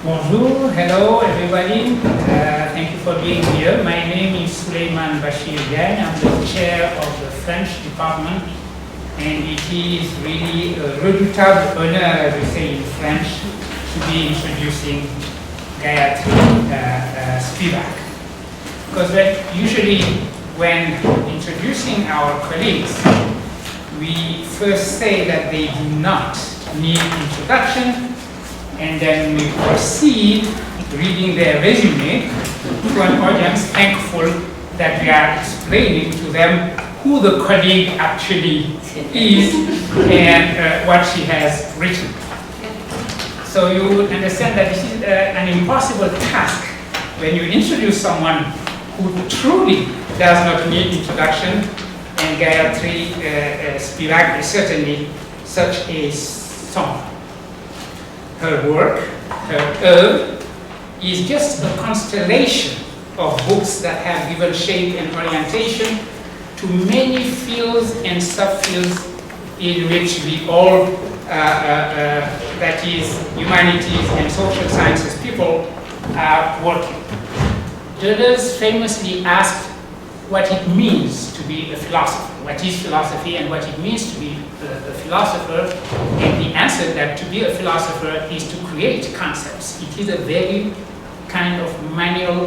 Bonjour, hello everybody. Thank you for being here. My name is Souleymane Bachir. I'm the chair of the French department, and it is really a redoutable honor, as we say in French, to be introducing Gayatri Spivak. Because usually when introducing our colleagues, we first say that they do not need introduction, and then we proceed reading their resume to an audience thankful that we are explaining to them who the colleague actually is and what she has written. So you would understand that this is an impossible task when you introduce someone who truly does not need introduction, and Gayatri Spivak is certainly such a someone. Her work, her oeuvre, is just a constellation of books that have given shape and orientation to many fields and subfields in which we all, that is, humanities and social sciences people, are working. Deleuze famously asked what it means to be a philosopher, what is philosophy and what it means to be a philosopher, and he answered that to be a philosopher is to create concepts. It is a very kind of manual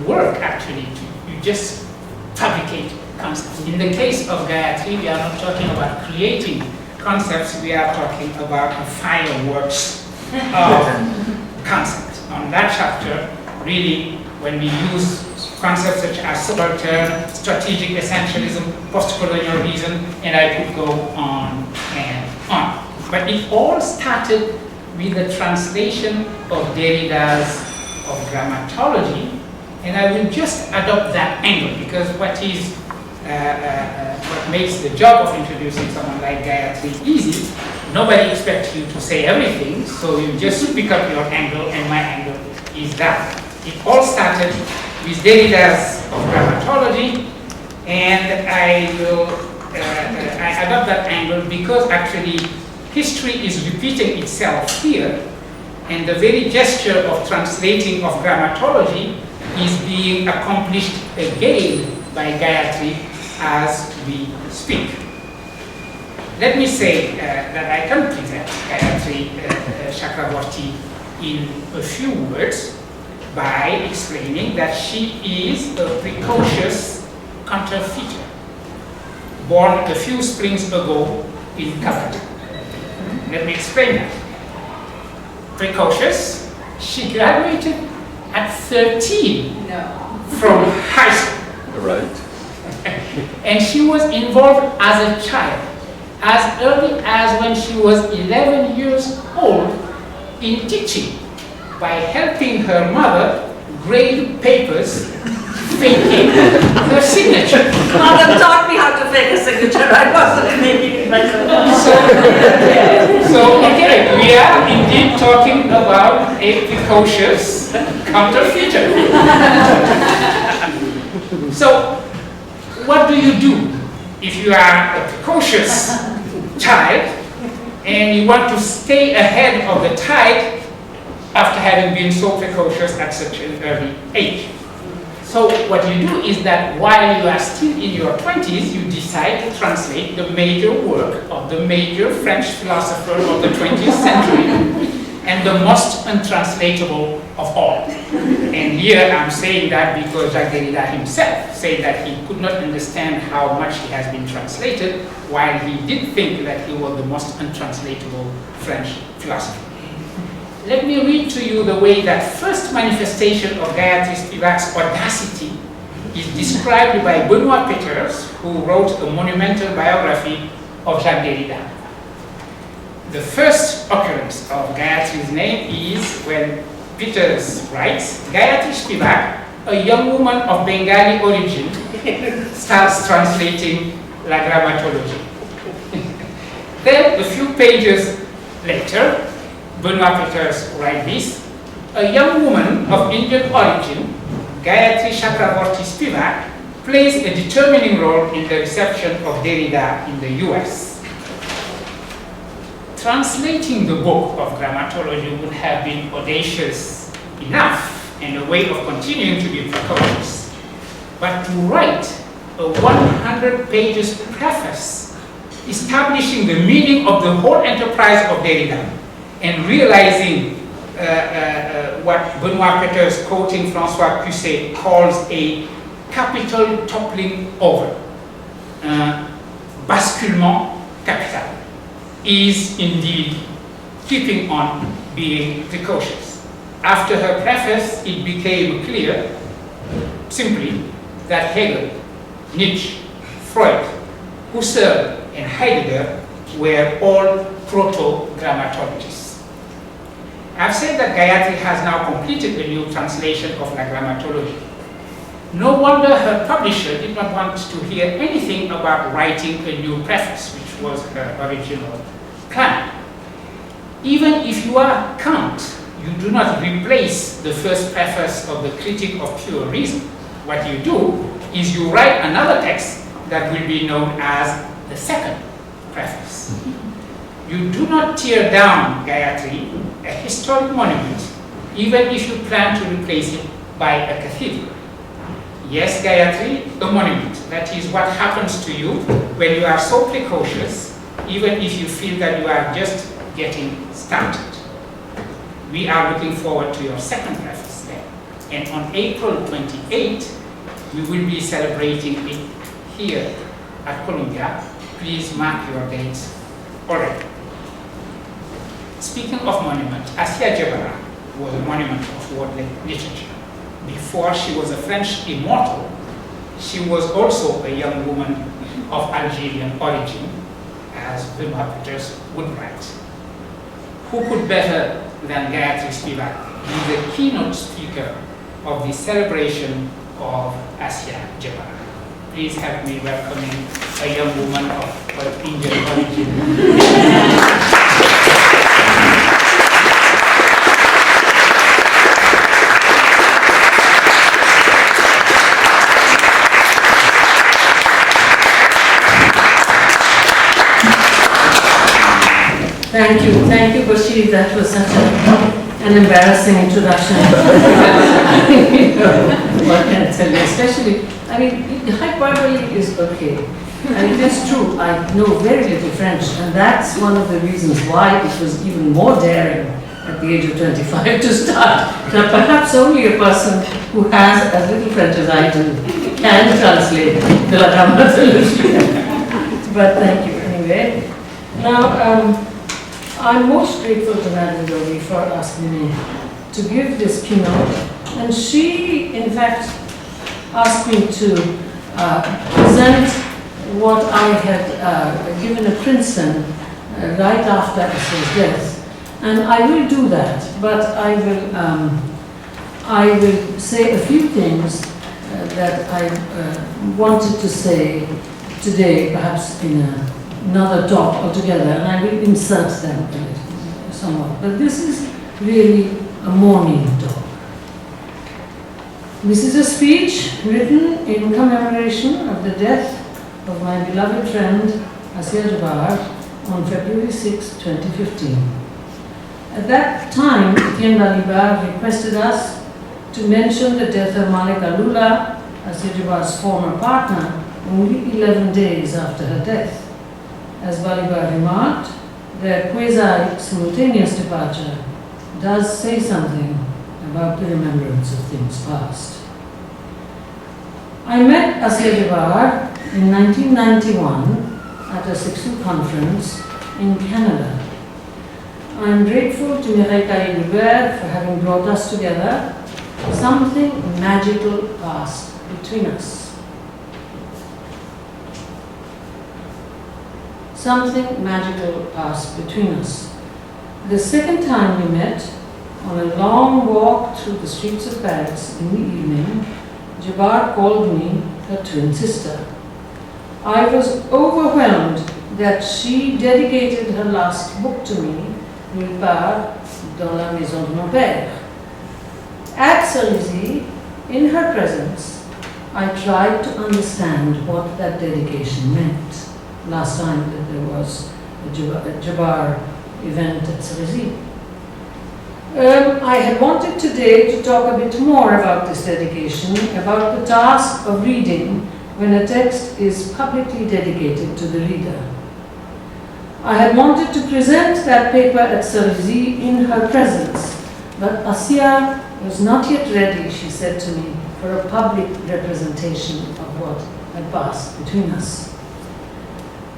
work, actually. You just fabricate concepts. In the case of Gayatri, we are not talking about creating concepts, we are talking about fireworks of concepts. On that chapter, really, when we use concepts such as subaltern, strategic essentialism, postcolonialism, and I could go on and on. But it all started with the translation of Derrida's of grammatology, and I will just adopt that angle because what makes the job of introducing someone like Gayatri easy. Nobody expects you to say everything, so you just pick up your angle, and my angle is that. It all started with Derrida's of grammatology, and I adopt that angle because actually history is repeating itself here, and the very gesture of translating of grammatology is being accomplished again by Gayatri as we speak. Let me say that I can present Gayatri Chakravorty in a few words by explaining that she is a precocious counterfeiter, born a few springs ago in Calcutta. Let me explain that. Precocious, she graduated at 13 from high school. Right. And she was involved as a child, as early as when she was 11 years old, in teaching, by helping her mother grade papers, faking her signature. Mother taught me how to fake a signature. I wasn't making it myself. So okay, we are indeed talking about a precocious counterfeiter. So, what do you do if you are a precocious child and you want to stay ahead of the tide after having been so precocious at such an early age? So what you do is that while you are still in your 20s, you decide to translate the major work of the major French philosopher of the 20th century and the most untranslatable of all. And here I'm saying that because Jacques Derrida himself said that he could not understand how much he has been translated, while he did think that he was the most untranslatable French philosopher. Let me read to you the way that first manifestation of Gayatri Spivak's audacity is described by Benoit Peters, who wrote a monumental biography of Jacques Derrida. The first occurrence of Gayatri's name is when Peters writes, Gayatri Spivak, a young woman of Bengali origin, starts translating La Grammatologie. Then, a few pages later, Benoit Peters writes this, a young woman of Indian origin, Gayatri Chakravorty Spivak, plays a determining role in the reception of Derrida in the US. translating the book of grammatology would have been audacious enough and a way of continuing to be precocious. But to write a 100 pages preface establishing the meaning of the whole enterprise of Derrida and realizing what Benoît Peters, quoting François Cusset, calls a capital toppling over, basculement capital, is indeed keeping on being precocious. After her preface, it became clear, simply, that Hegel, Nietzsche, Freud, Husserl, and Heidegger were all proto-grammatologists. I've said that Gayatri has now completed a new translation of La Grammatologie. No wonder her publisher did not want to hear anything about writing a new preface, which was her original plan. Even if you are Kant, you do not replace the first preface of the Critique of Pure Reason. What you do is you write another text that will be known as the second preface. You do not tear down Gayatri, a historic monument, even if you plan to replace it by a cathedral. Yes, Gayatri, a monument. That is what happens to you when you are so precocious, even if you feel that you are just getting started. We are looking forward to your second preface then. And on April 28, we will be celebrating it here at Columbia. Please mark your dates already. Speaking of monument, Assia Djebar was a monument of world literature. Before she was a French immortal, she was also a young woman of Algerian origin, as Benoît Peters would write. Who could better than Gayatri Spivak be the keynote speaker of the celebration of Assia Djebar? Please help me welcoming a young woman of Indian origin. Thank you, Bachir. That was such an embarrassing introduction. What can I tell you? Especially, I mean, hyperbole is okay. And it is true, I know very little French, and that's one of the reasons why it was even more daring at the age of 25 to start. Now, perhaps only a person who has as little French as I do can translate the La Grammatologie. But thank you anyway. Now, I'm most grateful to Madame Dory for asking me to give this keynote, and she, in fact, asked me to present what I had given at Princeton right after Assia's death, and I will do that. But I will say a few things that I wanted to say today, perhaps in another talk altogether, and I will insert them somewhat. But this is really a mourning talk. This is a speech written in commemoration of the death of my beloved friend Assia Djebar on February 6, 2015. At that time, Etienne Balibar requested us to mention the death of Malika Lula, Assia Djebar's former partner, only 11 days after her death. As Balibar remarked, their quasi-simultaneous departure does say something about the remembrance of things past. I met Assia Djebar in 1991 at a Sixou conference in Canada. I am grateful to Mireille Caillé-Hubert for having brought us together. Something magical passed between us. Something magical passed between us. The second time we met, on a long walk through the streets of Paris in the evening, Djebar called me her twin sister. I was overwhelmed that she dedicated her last book to me, Nulle part dans la Maison de mon père. At Cerisy, in her presence, I tried to understand what that dedication meant. Last time that there was a Djebar event at Cerisy. I had wanted today to talk a bit more about this dedication, about the task of reading when a text is publicly dedicated to the reader. I had wanted to present that paper at Cerisy in her presence, but Assia was not yet ready, she said to me, for a public representation of what had passed between us.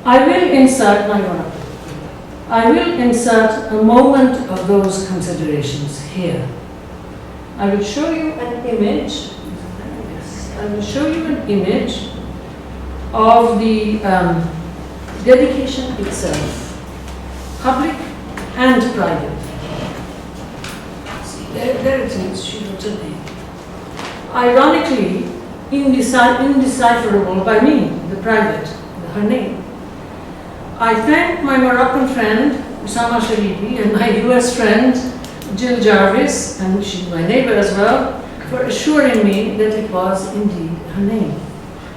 I will insert a moment of those considerations here. I will show you an image. I will show you an image of the dedication itself, public and private. See, there it is, she wrote a name. Ironically, indecipherable by me, the private, her name. I thank my Moroccan friend, Usama Sharibi, and my US friend, Jill Jarvis, and she's my neighbor as well, for assuring me that it was indeed her name.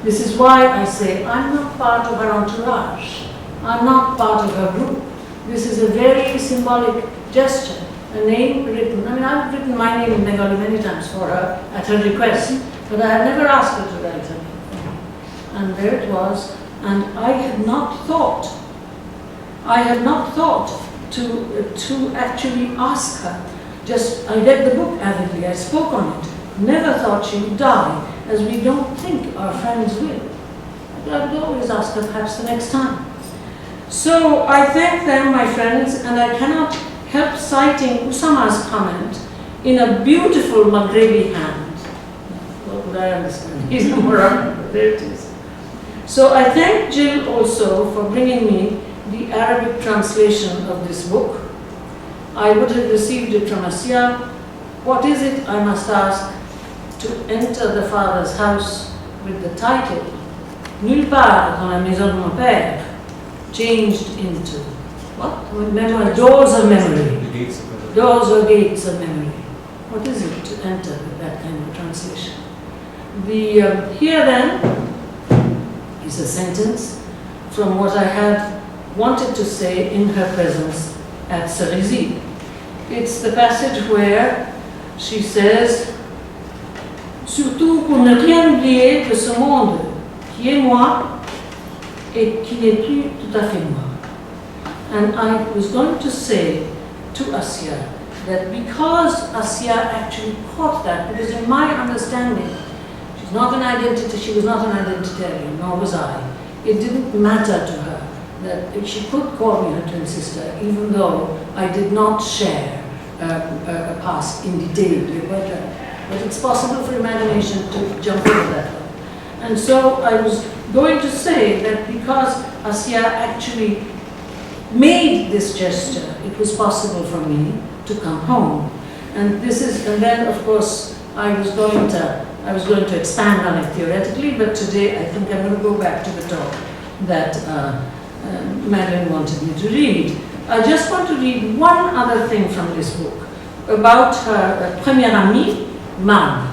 This is why I say I'm not part of her entourage. I'm not part of her group. This is a very symbolic gesture, a name written. I mean, I've written my name in Bengali many times for her at her request, but I have never asked her to write her name for me. And there it was, and I had not thought to actually ask her. Just, I read the book avidly, I spoke on it, never thought she would die, as we don't think our friends will. I would always ask her perhaps the next time. So I thank them, my friends, and I cannot help citing Usama's comment in a beautiful Maghrebi hand. What would I understand? He's a Moroccan, but there it is. So I thank Jill also for bringing me the Arabic translation of this book. I would have received it from Assia. What is it, I must ask, to enter the father's house with the title Nulle part dans la maison de mon père, changed into what? Doors of memory. Doors or gates of memory. What is it to enter with that kind of translation? Here then is a sentence from what I had wanted to say in her presence at Cerisy. It's the passage where she says, surtout pour ne rien oublier de ce monde qui est moi et qui n'est plus tout à fait moi. And I was going to say to Assia that because Assia actually caught that, because in my understanding, she's not an identity, she was not an identitarian, nor was I. It didn't matter to her that she could call me her twin sister, even though I did not share a past in detail with her. But it's possible for imagination to jump over that one. And so I was going to say that because Assia actually made this gesture, it was possible for me to come home. And then of course I was going to expand on it theoretically, but today I think I'm going to go back to the talk that Madeline wanted me to read. I just want to read one other thing from this book about her première amie, Mab.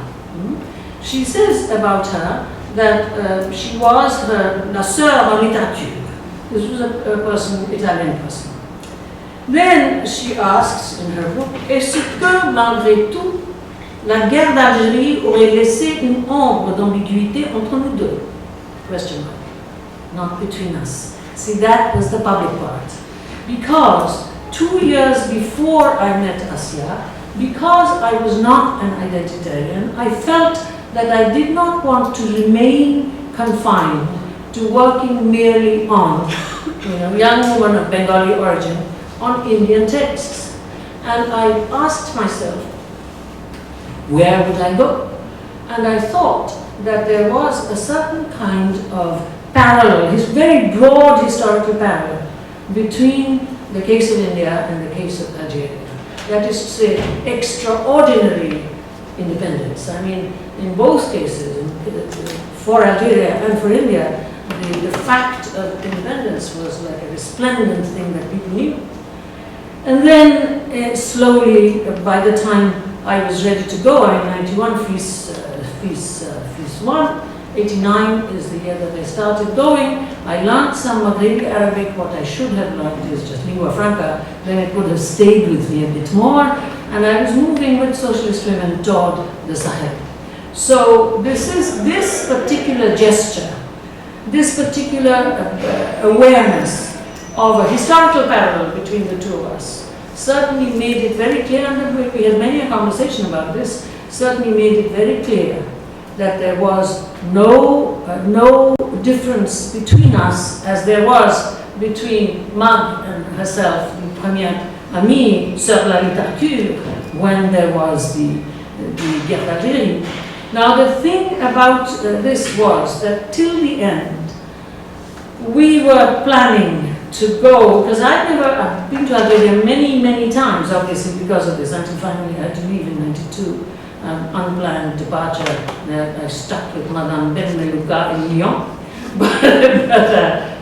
She says about her that she was la sœur en littérature. This was a person, Italian person. Then she asks in her book, est-ce que malgré tout, la guerre d'Algérie aurait laissé une ombre d'ambiguïté entre nous deux? Question mark. Not between us. See, that was the public part. Because 2 years before I met Assia, because I was not an identitarian, I felt that I did not want to remain confined to working merely on, young woman of Bengali origin, on Indian texts. And I asked myself, where would I go? And I thought that there was a certain kind of parallel, his very broad historical parallel, between the case of India and the case of Algeria. That is to say, extraordinary independence. I mean, in both cases, for Algeria and for India, the fact of independence was like a resplendent thing that people knew. And then slowly, by the time I was ready to go, in 91, Fils 1, 89 is the year that I started going. I learned some Maghrebi Arabic. What I should have learned is just lingua franca. Then it would have stayed with me a bit more. And I was moving with socialist women toward the Sahel. So this particular gesture, this particular awareness of a historical parallel between the two of us, certainly made it very clear, and we had many a conversation about this, certainly made it very clear that there was no difference between us as there was between Mag and herself, the première amie, Sœur la littérature, when there was the guerre d'Algérie. Now the thing about this was that till the end, we were planning to go, because I've been to Algeria many times, obviously because of this, until finally I had to leave in 92. Unplanned departure. I stuck with Madame Ben Melouka in Lyon, but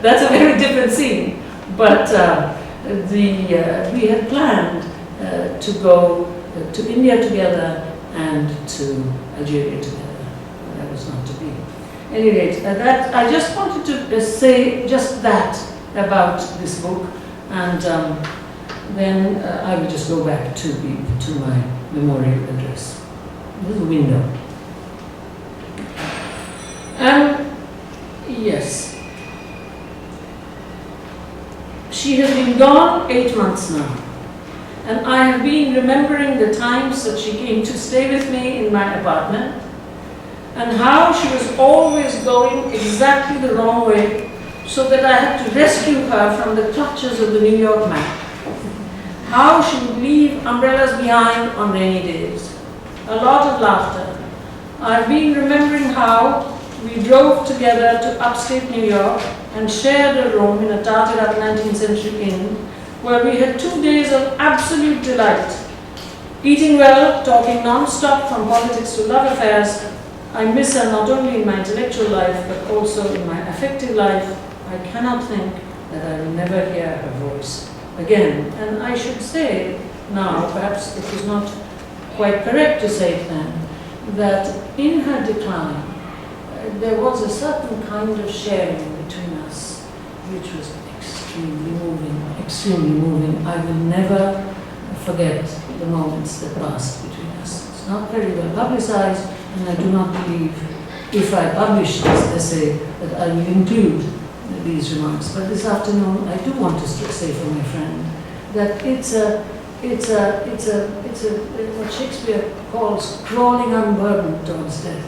that's a very different scene. But we had planned to go to India together and to Algeria together. That was not to be. Anyway, that I just wanted to say just that about this book, and then I will just go back to my memorial address. This is a window. Yes. She has been gone 8 months now. And I have been remembering the times that she came to stay with me in my apartment, and how she was always going exactly the wrong way, so that I had to rescue her from the clutches of the New York map. How she would leave umbrellas behind on rainy days. A lot of laughter. I've been remembering how we drove together to upstate New York and shared a room in a tarted-up 19th century inn, where we had 2 days of absolute delight. Eating well, talking non-stop from politics to love affairs. I miss her not only in my intellectual life, but also in my affective life. I cannot think that I will never hear her voice again. And I should say now, perhaps it is not quite correct to say it then, that in her decline, there was a certain kind of sharing between us, which was extremely moving. I will never forget the moments that passed between us. It's not very well publicized, and I do not believe, if I publish this essay, that I will include these remarks. But this afternoon, I do want to say for my friend that it's what Shakespeare calls crawling unburdened towards death.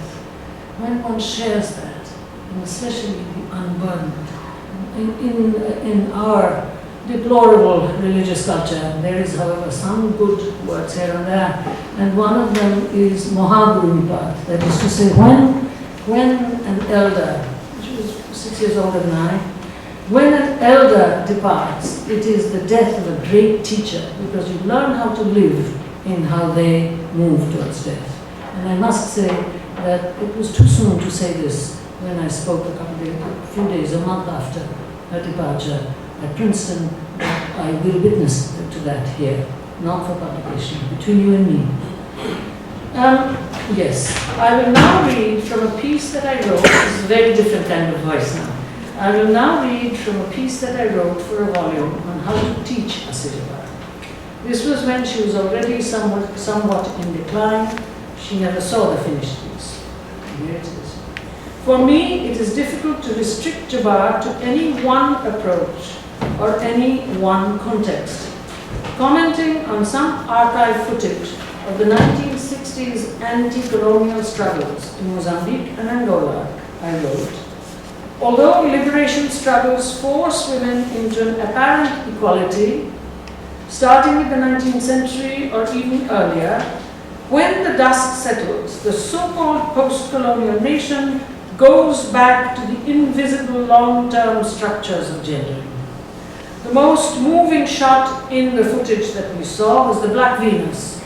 When one shares that, and especially the unburdened, in our deplorable religious culture, there is, however, some good words here and there, and one of them is Mohabunipat, that is to say, when an elder, which was 6 years older than I, when an elder departs, it is the death of a great teacher, because you learn how to live in how they move towards death. And I must say that it was too soon to say this when I spoke a month after her departure at Princeton. I will witness to that here, not for publication, between you and me. Yes, I will now read from a piece that I wrote. This is a very different kind of voice now. I will now read from a piece that I wrote for a volume on how to teach Assia Djebar. This was when she was already somewhat in decline. She never saw the finished piece. Here it is. For me, it is difficult to restrict Djebar to any one approach or any one context. Commenting on some archive footage of the 1960s anti-colonial struggles in Mozambique and Angola, I wrote, although liberation struggles force women into an apparent equality, starting with the 19th century or even earlier, when the dust settles, the so-called post-colonial nation goes back to the invisible long-term structures of gender. The most moving shot in the footage that we saw was the Black Venus,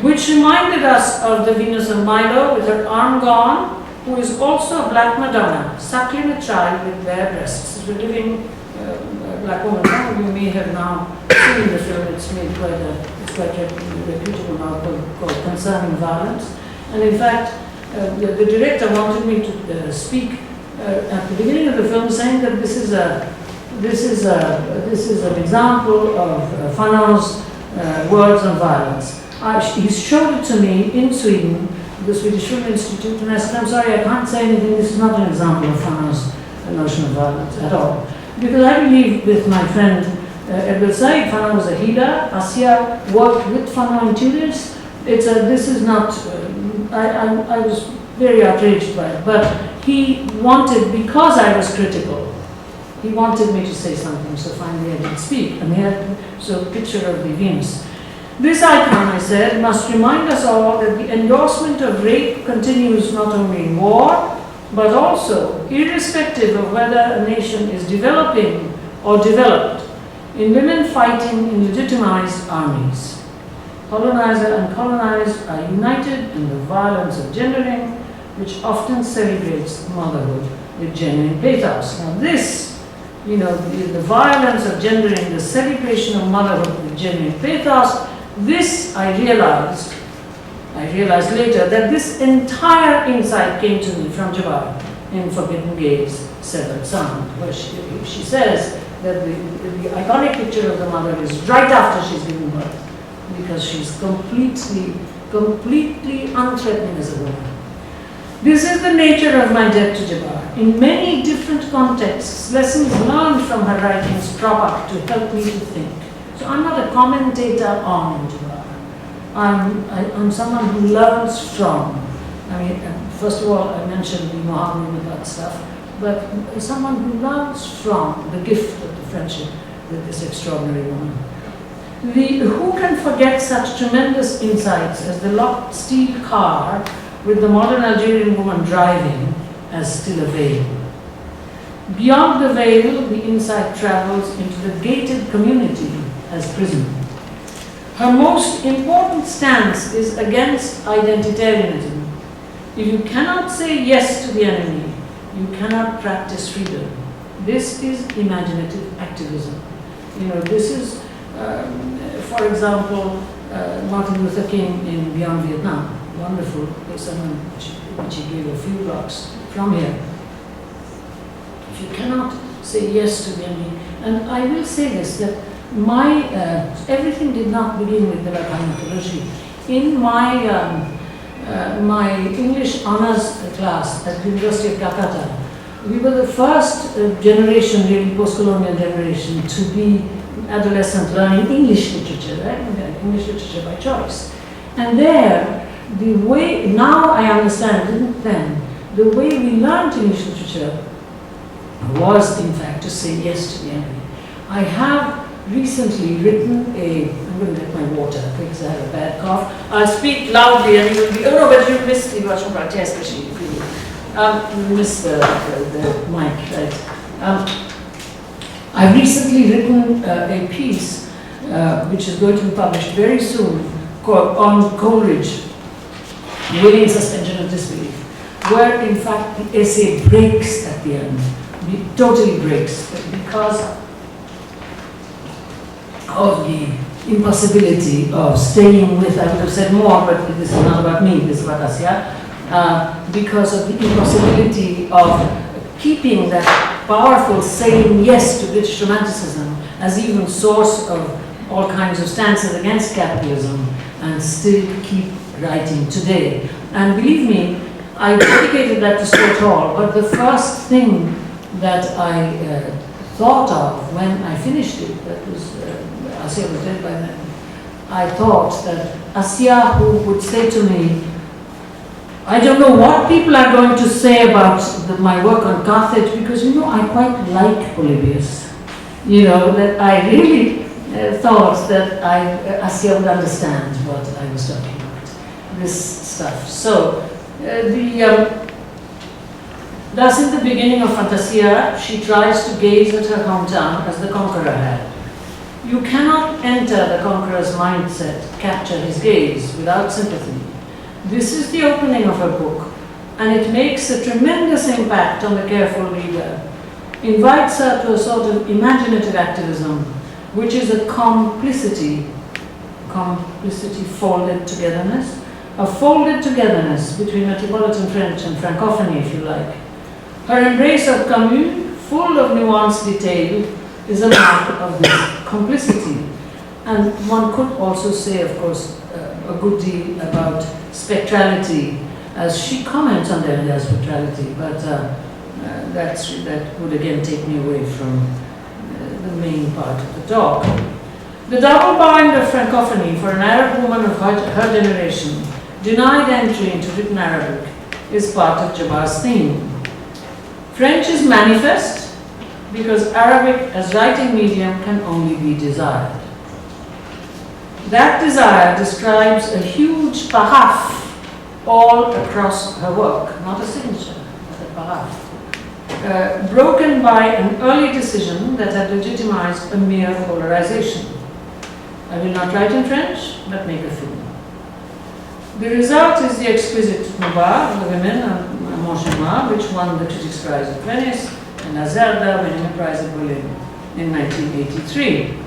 which reminded us of the Venus of Milo with her arm gone, who is also a black Madonna, suckling a child with bare breasts. It's a living black woman. Some of you may have now seen the film. It's made quite a reputable novel called Concerning Violence. And in fact, the director wanted me to speak at the beginning of the film, saying that this is an example of Fanon's words on violence. He showed it to me in Sweden, the Swedish Film Institute, and I said, I'm sorry, I can't say anything. This is not an example of Fanon's notion of violence at all. Because I believe with my friend Edward Said, Fanon was a healer. Assia worked with Fanon in Tunis. This is not, I was very outraged by it, but he wanted, because I was critical, he wanted me to say something, so finally I did speak. And he had a picture of the Venus. This icon, I said, must remind us all that the endorsement of rape continues not only in war, but also, irrespective of whether a nation is developing or developed, in women fighting in legitimized armies. Colonizer and colonized are united in the violence of gendering, which often celebrates motherhood with genuine pathos. Now this, the violence of gendering, the celebration of motherhood with genuine pathos, this I realized later that this entire insight came to me from Djebar in Forbidden Gaze, Severed Sound, where she says that the iconic picture of the mother is right after she's given birth, because she's completely unthreatening as a woman. This is the nature of my debt to Djebar. In many different contexts, lessons learned from her writings crop up to help me to think. So I'm not a commentator on Djebar. I'm someone who learns from. First of all, I mentioned the Mohammed stuff, but someone who learns from the gift of the friendship with this extraordinary woman. Who can forget such tremendous insights as the locked steel car with the modern Algerian woman driving as still a veil? Beyond the veil, the insight travels into the gated community as prison. Her most important stance is against identitarianism. If you cannot say yes to the enemy, you cannot practice freedom. This is imaginative activism. This is, for example, Martin Luther King in Beyond Vietnam. Wonderful sermon which he gave a few blocks from here. If you cannot say yes to the enemy, and I will say this, that my everything did not begin with the mythology. In my English honors class at the University of Calcutta, we were the first generation, really post-colonial generation, to be adolescent learning English literature, right? English literature by choice. And there, the way, now I understand, didn't then, the way we learned English literature was, in fact, to say yes to the enemy. I have recently written I'm going to get my water because I have a bad cough. I'll speak loudly and you will be, oh no, but you missed the watching part, especially if you missed the mic, right? I've recently written a piece which is going to be published very soon on Coleridge, Willing Suspension of Disbelief, where in fact the essay breaks at the end. It totally breaks because of the impossibility of staying with, I would have said more, but this is not about me, this is about Assia, because of the impossibility of keeping that powerful saying yes to British Romanticism as even source of all kinds of stances against capitalism and still keep writing today. And believe me, I dedicated that to Stuart Hall, but the first thing that I thought of when I finished it, that was, Assia was dead by then, I thought that Assia, who would say to me, I don't know what people are going to say about my work on Carthage, because I quite like Polybius. That I really thought that Assia would understand what I was talking about, this stuff. So, thus in the beginning of Fantasia, she tries to gaze at her hometown as the conqueror had. You cannot enter the conqueror's mindset, capture his gaze without sympathy. This is the opening of her book, and it makes a tremendous impact on the careful reader. Invites her to a sort of imaginative activism, which is a complicity folded togetherness, a folded togetherness between metropolitan French and Francophony, if you like. Her embrace of Camus, full of nuanced detail, is a mark of this complicity. And one could also say, of course, a good deal about spectrality, as she comments on Derrida's spectrality, but that would again take me away from the main part of the talk. The double bind of Francophony for an Arab woman of her generation, denied entry into written Arabic, is part of Djebar's theme. French is manifest because Arabic as writing medium can only be desired. That desire describes a huge paraf all across her work, not a signature, but a paraf, broken by an early decision that had legitimized a mere polarization. I will not write in French, but make a film. The result is the exquisite Nubar, The Women of Montchamp, which won the Critics' Prize at Venice, and Azerda winning a prize at Berlin in 1983.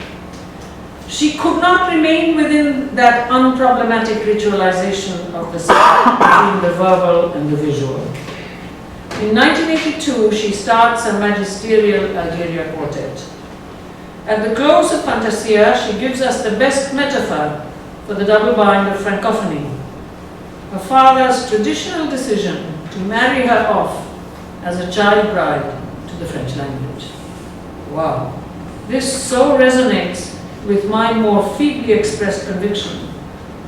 She could not remain within that unproblematic ritualization of the self between the verbal and the visual. In 1982, she starts a magisterial Algerian quartet. At the close of Fantasia, she gives us the best metaphor for the double bind of Francophony. Her father's traditional decision to marry her off as a child bride to the French language. Wow. This so resonates with my more feebly expressed conviction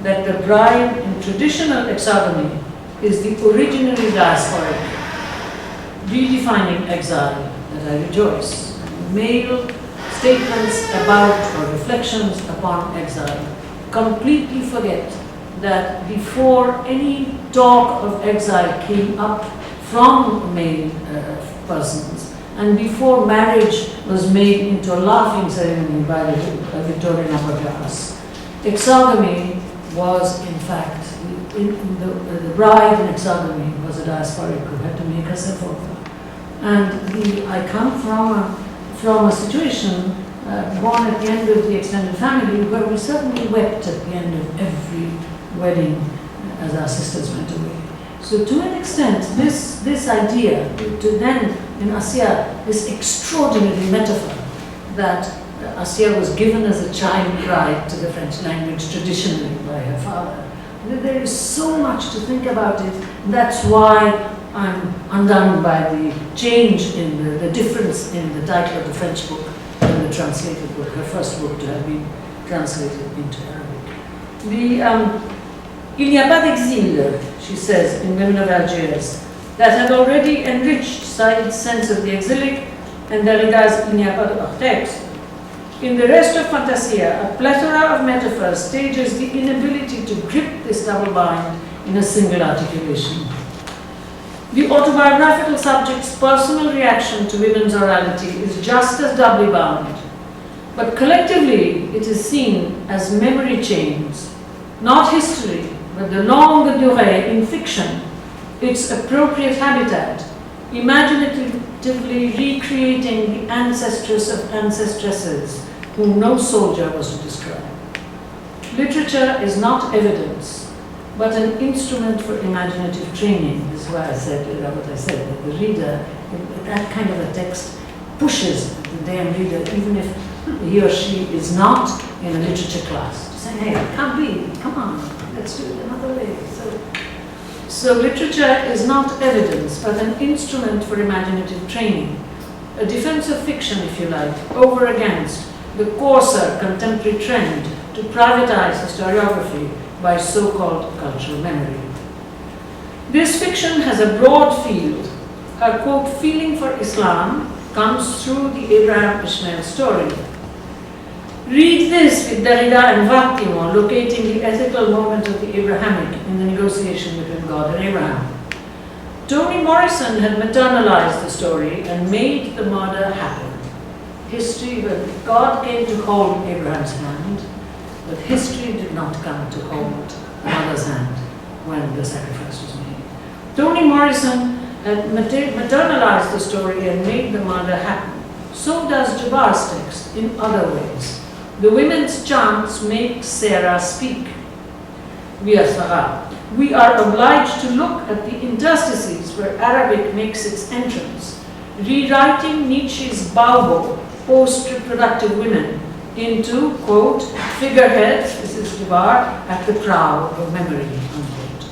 that the bride in traditional exogamy is the originally diasporic, redefining exile that I rejoice. Male statements about or reflections upon exile completely forget that before any talk of exile came up from male persons, and before marriage was made into a laughing ceremony by the Victorian upper class, exogamy was in fact, the bride in exogamy was a diasporic who had to make herself over. And I come from a situation born at the end of the extended family where we certainly wept at the end of every wedding as our sisters went away. So to an extent, this idea, to then in Assia, this extraordinary metaphor that Assia was given as a child bride to the French language traditionally by her father. There is so much to think about it. That's why I'm undone by the change in the difference in the title of the French book and the translated book, her first book to have been translated into Arabic. Il n'y a pas d'exil, she says in Women of Algiers, that had already enriched Said's sense of the exilic and Derrida's Il n'y a pas de hors texte. In the rest of Fantasia, a plethora of metaphors stages the inability to grip this double bind in a single articulation. The autobiographical subject's personal reaction to women's orality is just as doubly bound, but collectively it is seen as memory chains, not history, but the longue durée in fiction, its appropriate habitat, imaginatively recreating the ancestress of ancestresses whom no soldier was to describe. Literature is not evidence, but an instrument for imaginative training. This is why I said what I said, that the reader, that kind of a text pushes the damn reader, even if he or she is not in a literature class, to say, hey, it can't be, come on, let's do it another way. So literature is not evidence, but an instrument for imaginative training, a defense of fiction, if you like, over against the coarser contemporary trend to privatize historiography by so-called cultural memory. This fiction has a broad field. Her, quote, feeling for Islam comes through the Abraham Ishmael story. Read this with Derrida and Vattimo locating the ethical moment of the Abrahamic in the negotiation between God and Abraham. Toni Morrison had maternalized the story and made the murder happen. History, where God came to hold Abraham's hand, but history did not come to hold the mother's hand when the sacrifice was made. Toni Morrison had maternalized the story and made the murder happen. So does Djebar's text in other ways. The women's chants make Sarah speak. Via Sarah. we are obliged to look at the interstices where Arabic makes its entrance, rewriting Nietzsche's Baubo, post-reproductive women, into, quote, figureheads, this is Djebar, at the prow of memory, unquote.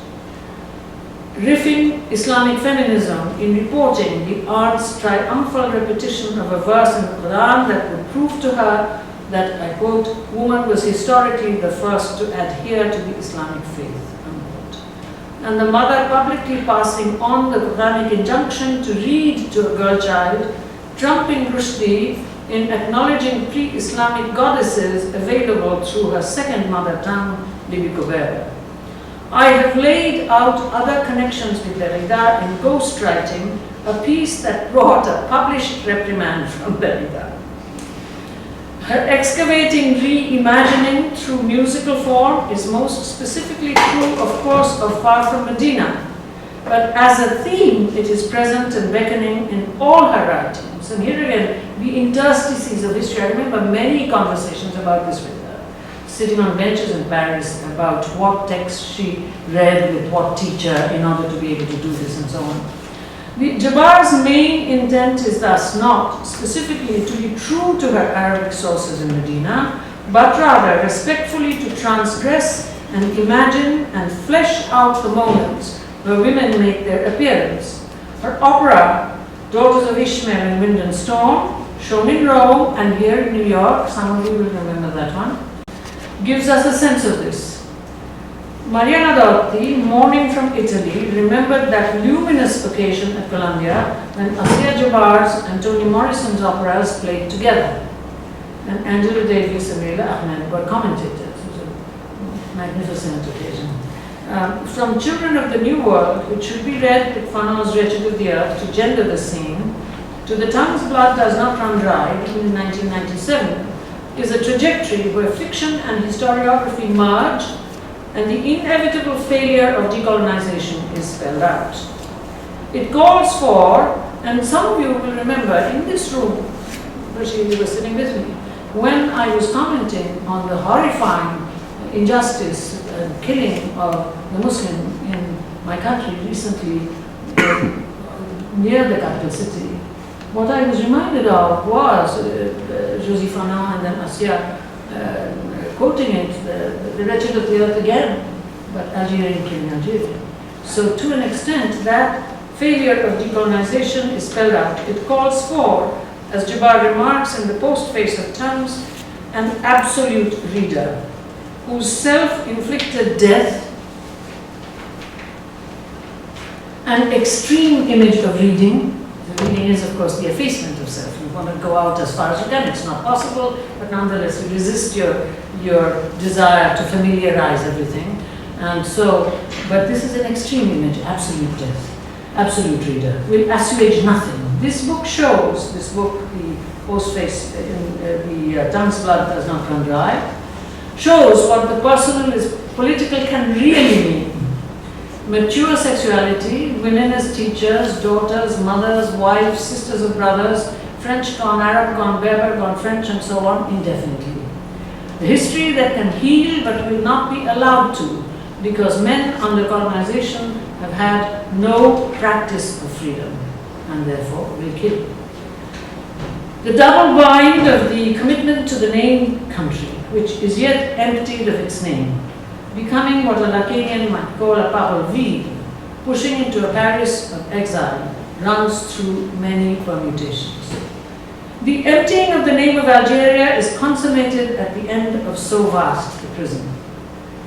Riffing Islamic feminism in reporting the art's triumphal repetition of a verse in the Quran that would prove to her that, I quote, woman was historically the first to adhere to the Islamic faith, unquote. And the mother publicly passing on the Quranic injunction to read to a girl child, trumping Rushdie in acknowledging pre-Islamic goddesses available through her second mother tongue, Libico Berber. I have laid out other connections with Derrida in ghostwriting, a piece that brought a published reprimand from Derrida. Her excavating reimagining through musical form is most specifically true, of course, of Far From Medina, but as a theme, it is present and beckoning in all her writings. And here again, the interstices of history. I remember many conversations about this with her, sitting on benches in Paris about what text she read with what teacher in order to be able to do this and so on. Djebar's main intent is thus not specifically to be true to her Arabic sources in Medina, but rather respectfully to transgress and imagine and flesh out the moments where women make their appearance. Her opera, Daughters of Ishmael and Wind and Storm, shown in Rome and here in New York, some of you will remember that one, gives us a sense of this. Mariana Dotti, mourning from Italy, remembered that luminous occasion at Columbia when Assia Djebar's and Toni Morrison's operas played together. And Angela Davis and Leila Ahmed were commentators. It was a magnificent occasion. From Children of the New World, which should be read with Fanon's Wretched of the Earth to gender the scene, to The Tongue's Blood Does Not Run Dry in 1997, is a trajectory where fiction and historiography merge and the inevitable failure of decolonization is spelled out. It calls for, and some of you will remember in this room, Bachir, you were sitting with me, when I was commenting on the horrifying injustice and killing of the Muslim in my country recently near the capital city, what I was reminded of was Josie Fanon and then Assia quoting it, the wretched of the earth again, but Algerian killing Algeria. So to an extent, that failure of decolonization is spelled out. It calls for, as Djebar remarks in the postface of Tongues, an absolute reader whose self-inflicted death an extreme image of reading. The reading is, of course, the effacement of self. You want to go out as far as you can. It's not possible, but nonetheless, you resist your desire to familiarize everything. And so, but this is an extreme image, absolute death, absolute reader, will assuage nothing. This book shows, the postface in the Tongue's Blood Does Not Run Dry, shows what the personal is political can really mean. Mature sexuality, women as teachers, daughters, mothers, wives, sisters of brothers, French gone Arab, gone Berber, gone French, and so on, indefinitely. The history that can heal but will not be allowed to, because men under colonization have had no practice of freedom, and therefore will kill. The double bind of the commitment to the named country, which is yet emptied of its name, becoming what a Lacanian might call a parole vide, pushing into a Paris of exile, runs through many permutations. The emptying of the name of Algeria is consummated at the end of So Vast, the prison.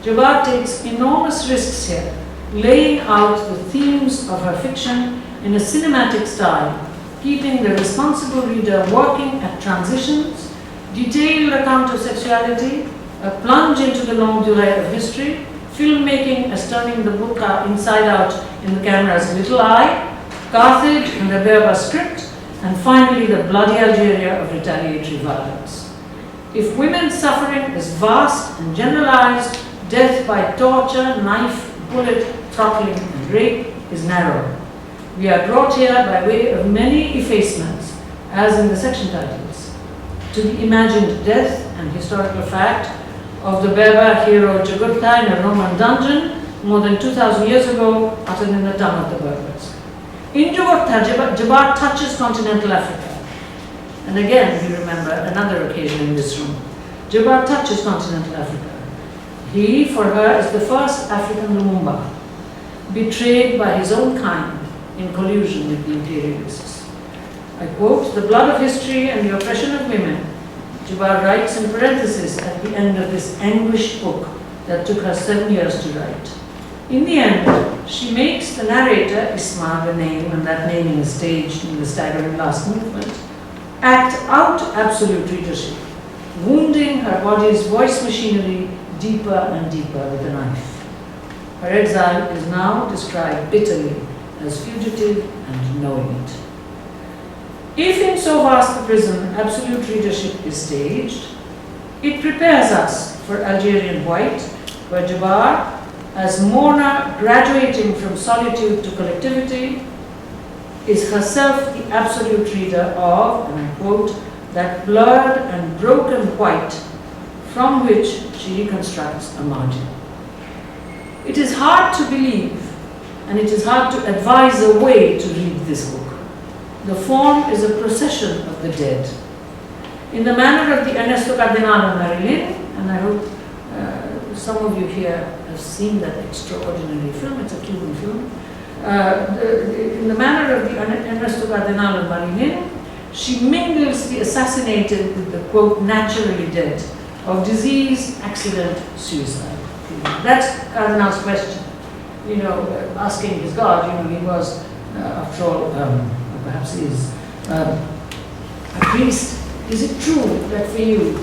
Djebar takes enormous risks here, laying out the themes of her fiction in a cinematic style, keeping the responsible reader working at transitions, detailed account of sexuality, a plunge into the longue durée of history, filmmaking as turning the burqa inside out in the camera's little eye, Carthage and the Berber script, and finally the bloody Algeria of retaliatory violence. If women's suffering is vast and generalized, death by torture, knife, bullet, throttling, and rape is narrow. We are brought here by way of many effacements, as in the section titles, to the imagined death and historical fact of the Berber hero Jugurtha in a Roman dungeon, more than 2,000 years ago, uttered in the tongue of the Berbers. In Jugurtha, Djebar touches continental Africa. And again, you remember another occasion in this room. Djebar touches continental Africa. He, for her, is the first African Lumumba, betrayed by his own kind in collusion with the imperialists. I quote, "The blood of history and the oppression of women," Djebar writes in parenthesis at the end of this anguished book that took her 7 years to write. In the end, she makes the narrator, Isma, the name, and that naming is staged in the staggering last movement, act out absolute readership, wounding her body's voice machinery deeper and deeper with a knife. Her exile is now described bitterly as fugitive and knowing it. If in so vast a prison absolute readership is staged, it prepares us for Algerian white, where Djebar, as mourner graduating from solitude to collectivity, is herself the absolute reader of, and I quote, "that blurred and broken white from which she reconstructs a margin." It is hard to believe, and it is hard to advise a way to read this book. The form is a procession of the dead. In the manner of the Ernesto Cardenal and Marilyn, and I hope some of you here have seen that extraordinary film, it's a Cuban film. In the manner of the Ernesto Cardenal and Marilyn, she mingles the assassinated with the, quote, naturally dead of disease, accident, suicide. That's Cardenal's question. You know, asking his God, you know, he was, after all, perhaps he is a priest. Is it true that for you,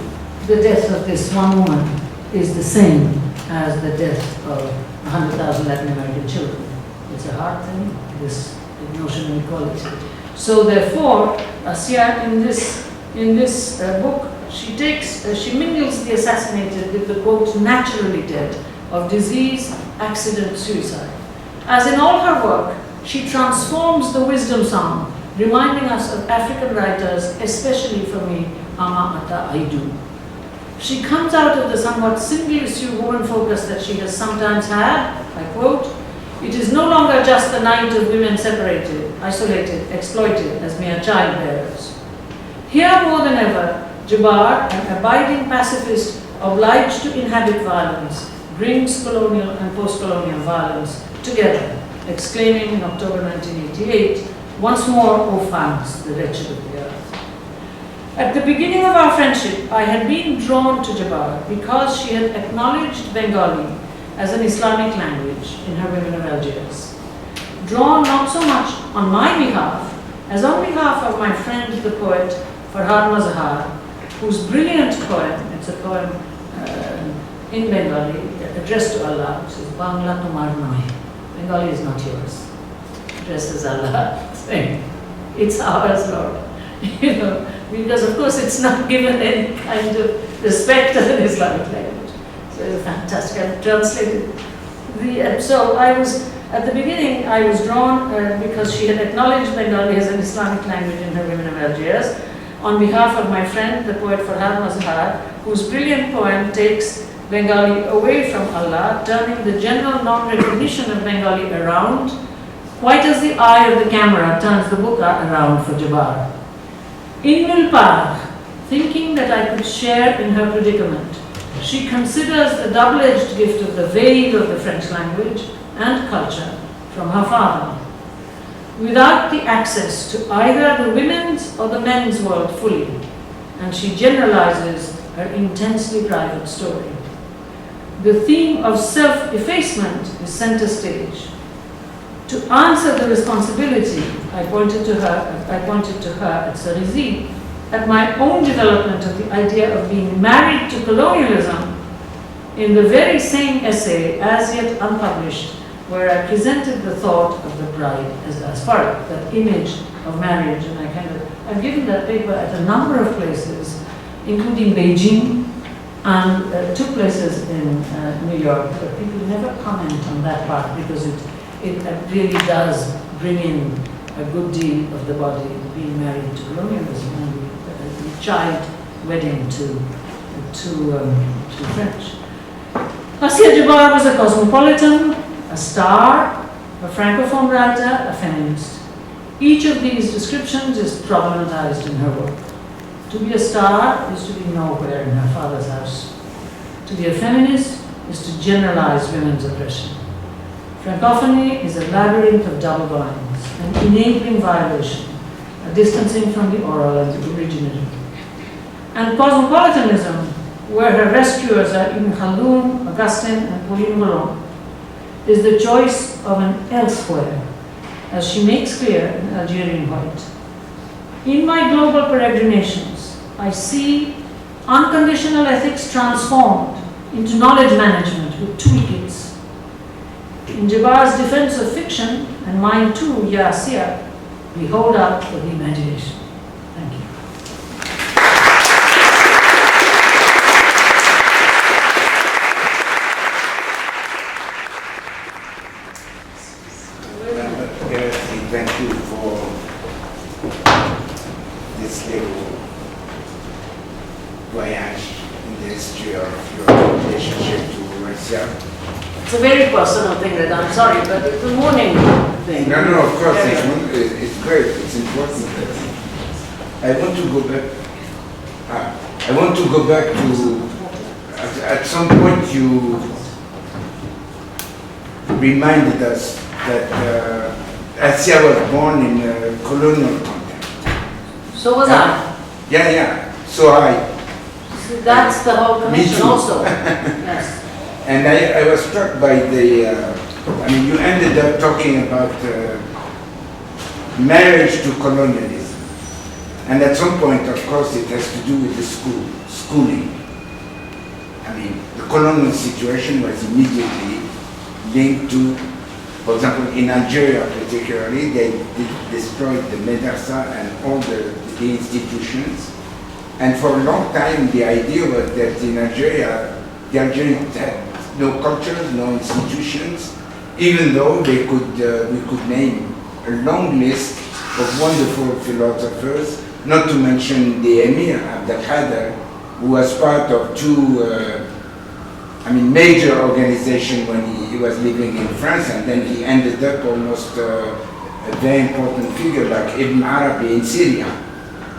the death of this one woman is the same as the death of 100,000 Latin American children? It's a hard thing, this notion of equality. So therefore, Assia, in this book, she mingles the assassinated with the, quote, naturally dead of disease, accident, suicide. As in all her work, she transforms the wisdom song, reminding us of African writers, especially for me, Ama Ata Aidu. She comes out of the somewhat single-issue woman focus that she has sometimes had. I quote, "It is no longer just the night of women separated, isolated, exploited as mere child bearers." Here more than ever, Djebar, an abiding pacifist obliged to inhabit violence, brings colonial and post-colonial violence together, exclaiming in October 1988, "Once more, O femmes, the wretched of the earth." At the beginning of our friendship, I had been drawn to Djebar because she had acknowledged Bengali as an Islamic language in her Women of Algiers. Drawn not so much on my behalf as on behalf of my friend, the poet Farhad Mazhar, whose brilliant poem, it's a poem in Bengali addressed to Allah, it says, "Bangla tomar noy." Bengali is not yours. Addresses Allah, saying, "It's ours, Lord." You know, because of course it's not given any kind of respect as an Islamic language. So it's fantastic. I've translated so I was, at the beginning, I was drawn because she had acknowledged Bengali as an Islamic language in her Women of Algiers, on behalf of my friend, the poet Farhad Mazhar, whose brilliant poem takes Bengali away from Allah, turning the general non-recognition of Bengali around, quite as the eye of the camera turns the book around for Djebar. In Milpar, thinking that I could share in her predicament, she considers the double-edged gift of the veil of the French language and culture from her father, without the access to either the women's or the men's world fully, and she generalizes her intensely private story. The theme of self-effacement is center stage. To answer the responsibility, I pointed to her at Cerisy, at my own development of the idea of being married to colonialism, in the very same essay, as yet unpublished, where I presented the thought of the bride as part of that image of marriage, and I've given that paper at a number of places, including Beijing, and two places in New York, but people never comment on that part because it really does bring in a good deal of the body being married to colonialism and the child wedding to French. Assia Djebar was a cosmopolitan, a star, a francophone writer, a feminist. Each of these descriptions is problematized in her work. To be a star is to be nowhere in her father's house. To be a feminist is to generalize women's oppression. Francophony is a labyrinth of double binds, an enabling violation, a distancing from the oral and the originative. And cosmopolitanism, where her rescuers are Ibn Khaldun, Augustine, and Pauline Malone, is the choice of an elsewhere, as she makes clear in Algerian White. In my global peregrinations, I see unconditional ethics transformed into knowledge management with toolkits. In Djebar's defense of fiction, and mine too, Ya Assia, we hold out for the imagination. Thank you. Thank you for this little voyage in the history of your relationship to Russia. It's a very personal thing that I'm sorry, but it's a mourning thing. No, of course, it's great, it's important. I want to go back to, at some point you reminded us that Assia was born in a colonial context. So was I. Yeah, so I. So that's the whole Me connection too. also. Yes. And I was struck by the, you ended up talking about marriage to colonialism. And at some point, of course, it has to do with the schooling. The colonial situation was immediately linked to, for example, in Algeria particularly, they destroyed the madrasa and all the institutions. And for a long time, the idea was that in Algeria, the Algerians had no culture, no institutions, even though we could name a long list of wonderful philosophers, not to mention the Emir Abdelkader, who was part of two major organizations when he was living in France, and then he ended up almost a very important figure like Ibn Arabi in Syria,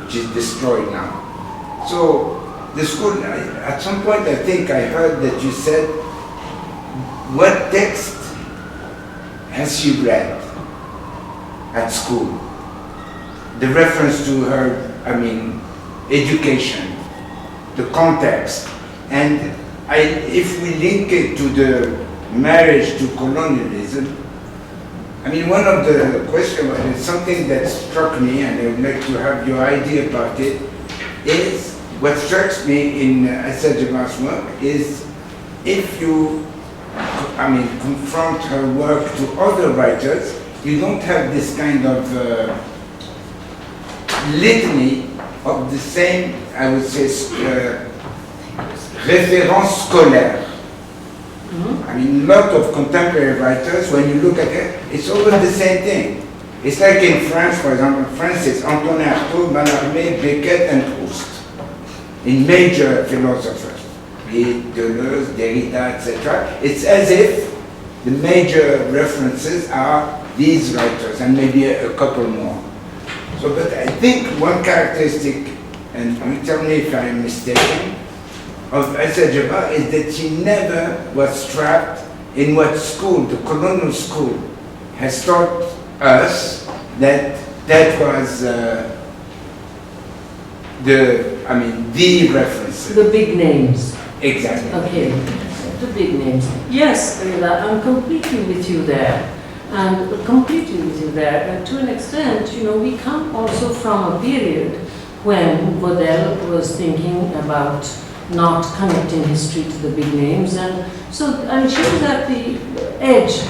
which is destroyed now. So the school, at some point I think I heard that you said, what text has she read at school? The reference to her, education, the context, and if we link it to the marriage to colonialism, one of the questions, and something that struck me, and I would like to have your idea about it, is what strikes me in Assia Djebar's work is if you confront her work to other writers, you don't have this kind of litany of the same, I would say, référence scolaire. A lot of contemporary writers, when you look at it, it's always the same thing. It's like in France, for example, France is Antonin Artaud, Mallarmé, Beckett, and Proust. In major philosophers, be it Deleuze, Derrida, etc. It's as if the major references are these writers, and maybe a couple more. So, but I think one characteristic, and you tell me if I'm mistaken, of Assia Djebar is that she never was trapped in what school, the colonial school, has taught us that was the references. The big names. Exactly. Okay, the big names. Yes, I'm completely with you there. And to an extent, we come also from a period when Baudel was thinking about not connecting history to the big names. And so, she was at the edge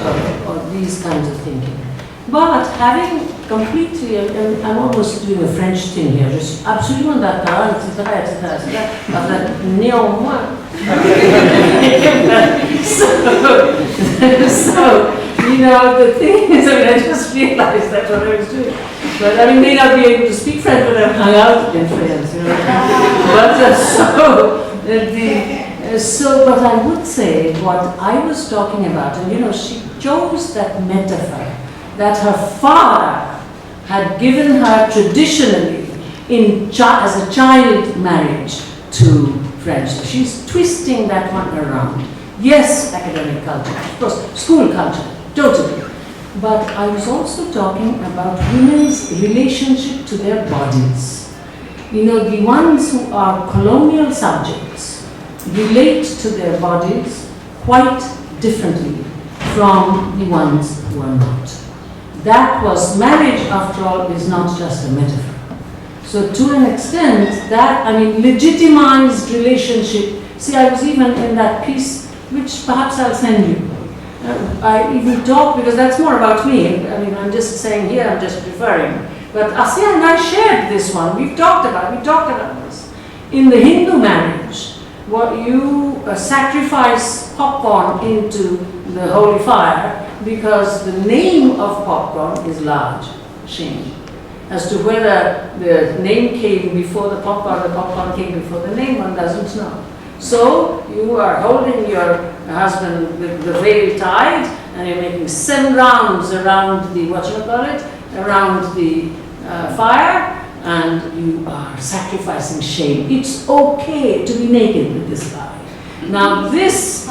of these kinds of thinking. But having completely, and I'm almost doing a French thing here, je suis absolument d'accord, etc. Néanmoins. So, the thing is, I just realized that's what I was doing. But I may not be able to speak French, but I've hung out in France, But But I would say what I was talking about, and she chose that metaphor that her father had given her traditionally as a child marriage to French. So she's twisting that one around. Yes, academic culture, of course, school culture, totally. But I was also talking about women's relationship to their bodies. The ones who are colonial subjects relate to their bodies quite differently from the ones who are not. That was marriage, after all, is not just a metaphor. So to an extent, legitimized relationship. See, I was even in that piece, which perhaps I'll send you. I even talk, because that's more about me. I'm just saying here, I'm just referring. But Assia and I shared this one. We talked about this. In the Hindu marriage, what you sacrifice popcorn into the holy fire because the name of popcorn is large, shame. As to whether the name came before the popcorn came before the name, one doesn't know. So you are holding your husband with the veil tied, and you're making 7 rounds around the, around the fire, and you are sacrificing shame. It's okay to be naked with this guy. Now this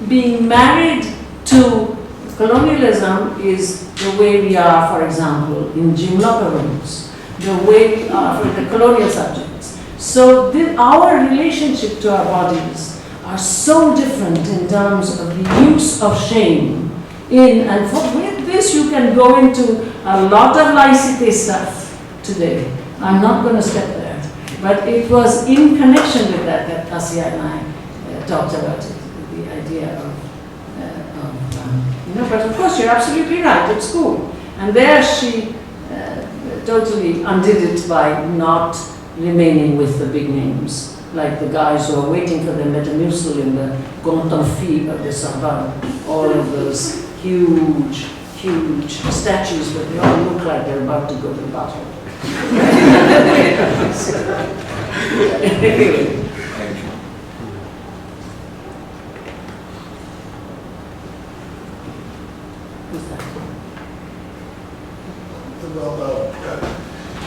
being married to colonialism is the way we are, for example, in gym locker rooms, the way we are for the colonial subjects. So our relationship to our bodies are so different in terms of the use of shame. With this you can go into a lot of lycité stuff today. I'm not going to step there. But it was in connection with that Assia and I talked about it, the idea of but of course you're absolutely right, at school. And there she totally undid it by not remaining with the big names, like the guys who are waiting for their Metamucil in the Grand Amphi of the Sorbonne, all of those huge statues, but they all look like they're about to go to the battle. Anyway.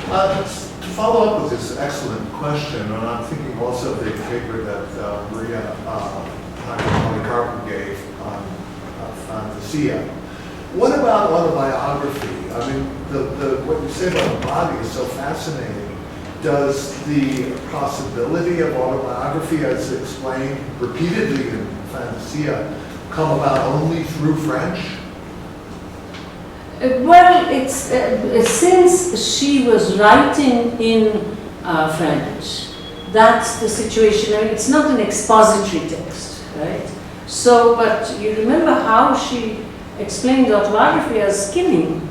To follow up with this excellent question, and I'm thinking also of the paper that Maria Policarpo gave on Fantasia. What about autobiography? What you say about the body is so fascinating. Does the possibility of autobiography, as explained repeatedly in Fantasia, come about only through French? Well, it's since she was writing in French, that's the situation. It's not an expository text, right? So, but you remember how she explained autobiography as skinning,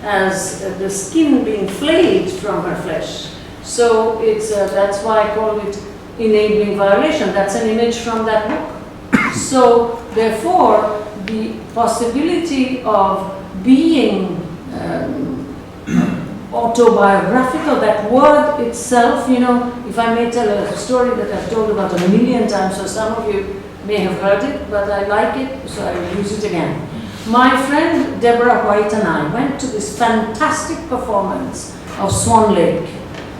as the skin being flayed from her flesh. So that's why I call it enabling violation. That's an image from that book. So, therefore, the possibility of being autobiographical, that word itself, if I may tell a story that I've told about 1,000,000 times, so some of you may have heard it, but I like it, so I will use it again. My friend Deborah White and I went to this fantastic performance of Swan Lake,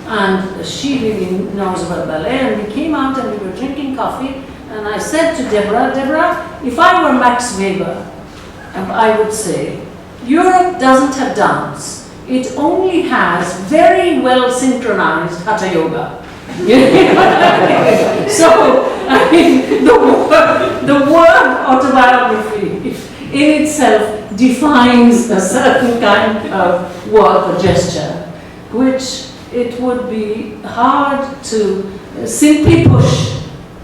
and she really knows about ballet, and we came out and we were drinking coffee, and I said to Deborah, if I were Max Weber, I would say, Europe doesn't have dance. It only has very well synchronized hatha yoga. So, the word autobiography in itself defines a certain kind of work or gesture, which it would be hard to simply push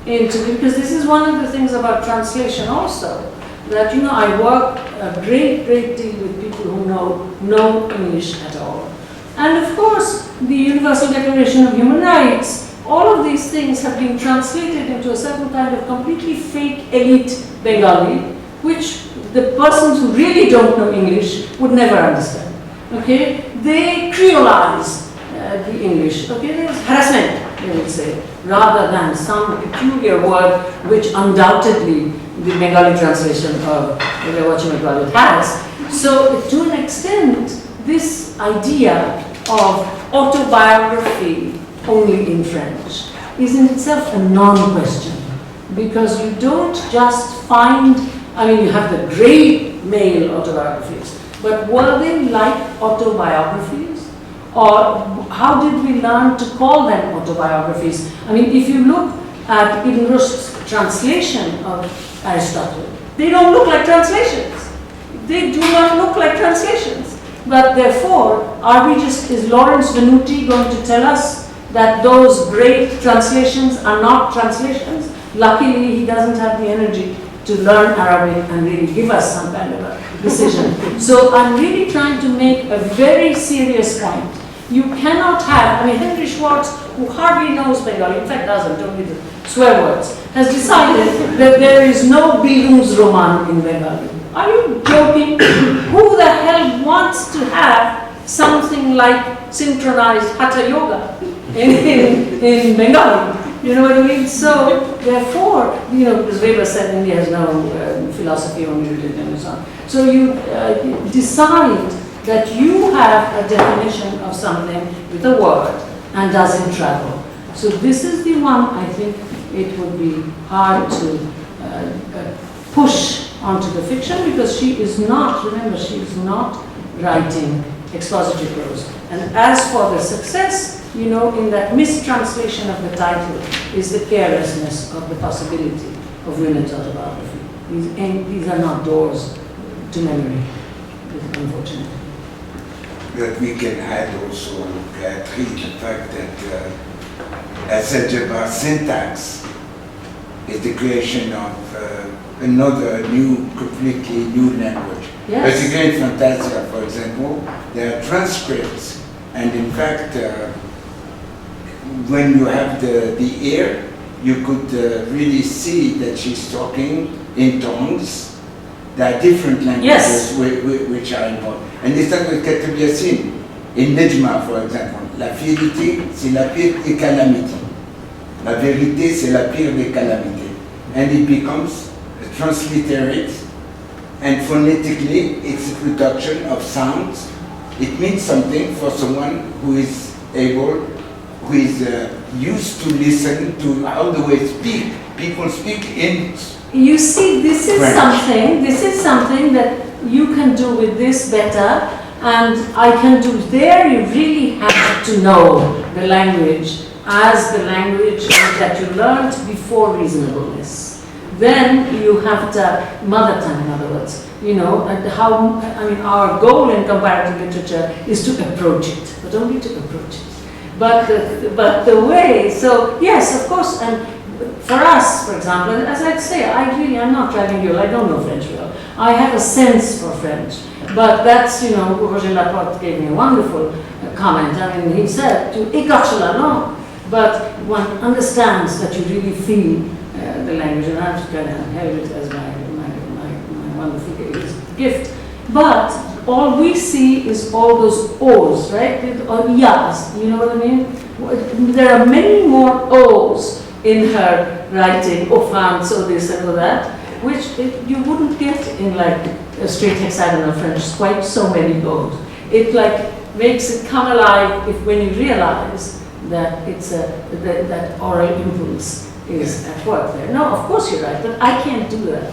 into, because this is one of the things about translation also, that I work a great deal with people who know no English at all. And of course, the Universal Declaration of Human Rights, all of these things have been translated into a certain kind of completely fake elite Bengali, which the persons who really don't know English would never understand. Okay? They creolize the English. Okay? There's harassment, they would say. rather than some peculiar word which undoubtedly the Bengali translation of whatchamacallit has. So to an extent, this idea of autobiography only in French is in itself a non-question, because you don't just find, I mean, you have the great male autobiographies, but were they like autobiographies? Or how did we learn to call them autobiographies? I mean, if you look at Ibn Rushd's translation of Aristotle, they don't look like translations. They do not look like translations. But therefore, is Lawrence Venuti going to tell us that those great translations are not translations? Luckily, he doesn't have the energy to learn Arabic and really give us some kind of a decision. So I'm really trying to make a very serious point. You cannot have, I mean, Henry Schwartz, who hardly knows Bengali, in fact doesn't, only the swear words, has decided that there is no Bildungsroman in Bengali. Are you joking? Who the hell wants to have something like synchronized Hatha Yoga in Bengali? You know what I mean? So, therefore, you know, as Weber said, India has no philosophy, only religion and so on. So you decide that you have a definition of something with a word and doesn't travel. So this is the one I think it would be hard to push onto the fiction, because she is not, remember, she is not writing expository prose. And as for the success, you know, in that mistranslation of the title is the carelessness of the possibility of women's autobiography. These are not doors to memory, unfortunately. But we can add also, Gayatri, the fact that Assia Djebar syntax is the creation of another new, completely new language. Yes. Particularly in Fantasia, for example, there are transcripts, and in fact, when you have the ear, you could really see that she's talking in tongues. There are different languages, yes, which are involved. And it's like with Katab Yassin. In Nejma, for example, la vérité, c'est la pire des calamités. La vérité, c'est la pire des calamités. And it becomes a transliterate, and phonetically, it's a production of sounds. It means something for someone who is able, who is used to listen to how the way people speak in You see, this is French. something that you can do with this better, and I can do there. You really have to know the language as the language that you learned before reasonableness. Then you have the mother tongue, in other words, you know, and how, I mean, our goal in comparative literature is to approach it, but only to approach it. But the way, so yes, of course, and for us, for example, as I'd say, I'm not trilingual, I don't know French well. I have a sense for French, but that's, you know, Roger Laporte gave me a wonderful comment. I mean, he said to écorcher la langue, but one understands that you really feel the language, and I'm just going to inherit it as my wonderful gift. But all we see is all those O's, right? Or yas, you know what I mean? There are many more O's in her writing, oh France, or this and all that, which you wouldn't get in like a straight hexagonal French, quite so many O's. It like makes it come alive when you realize that it's that oral impulse is at work there. No, of course you're right, but I can't do that.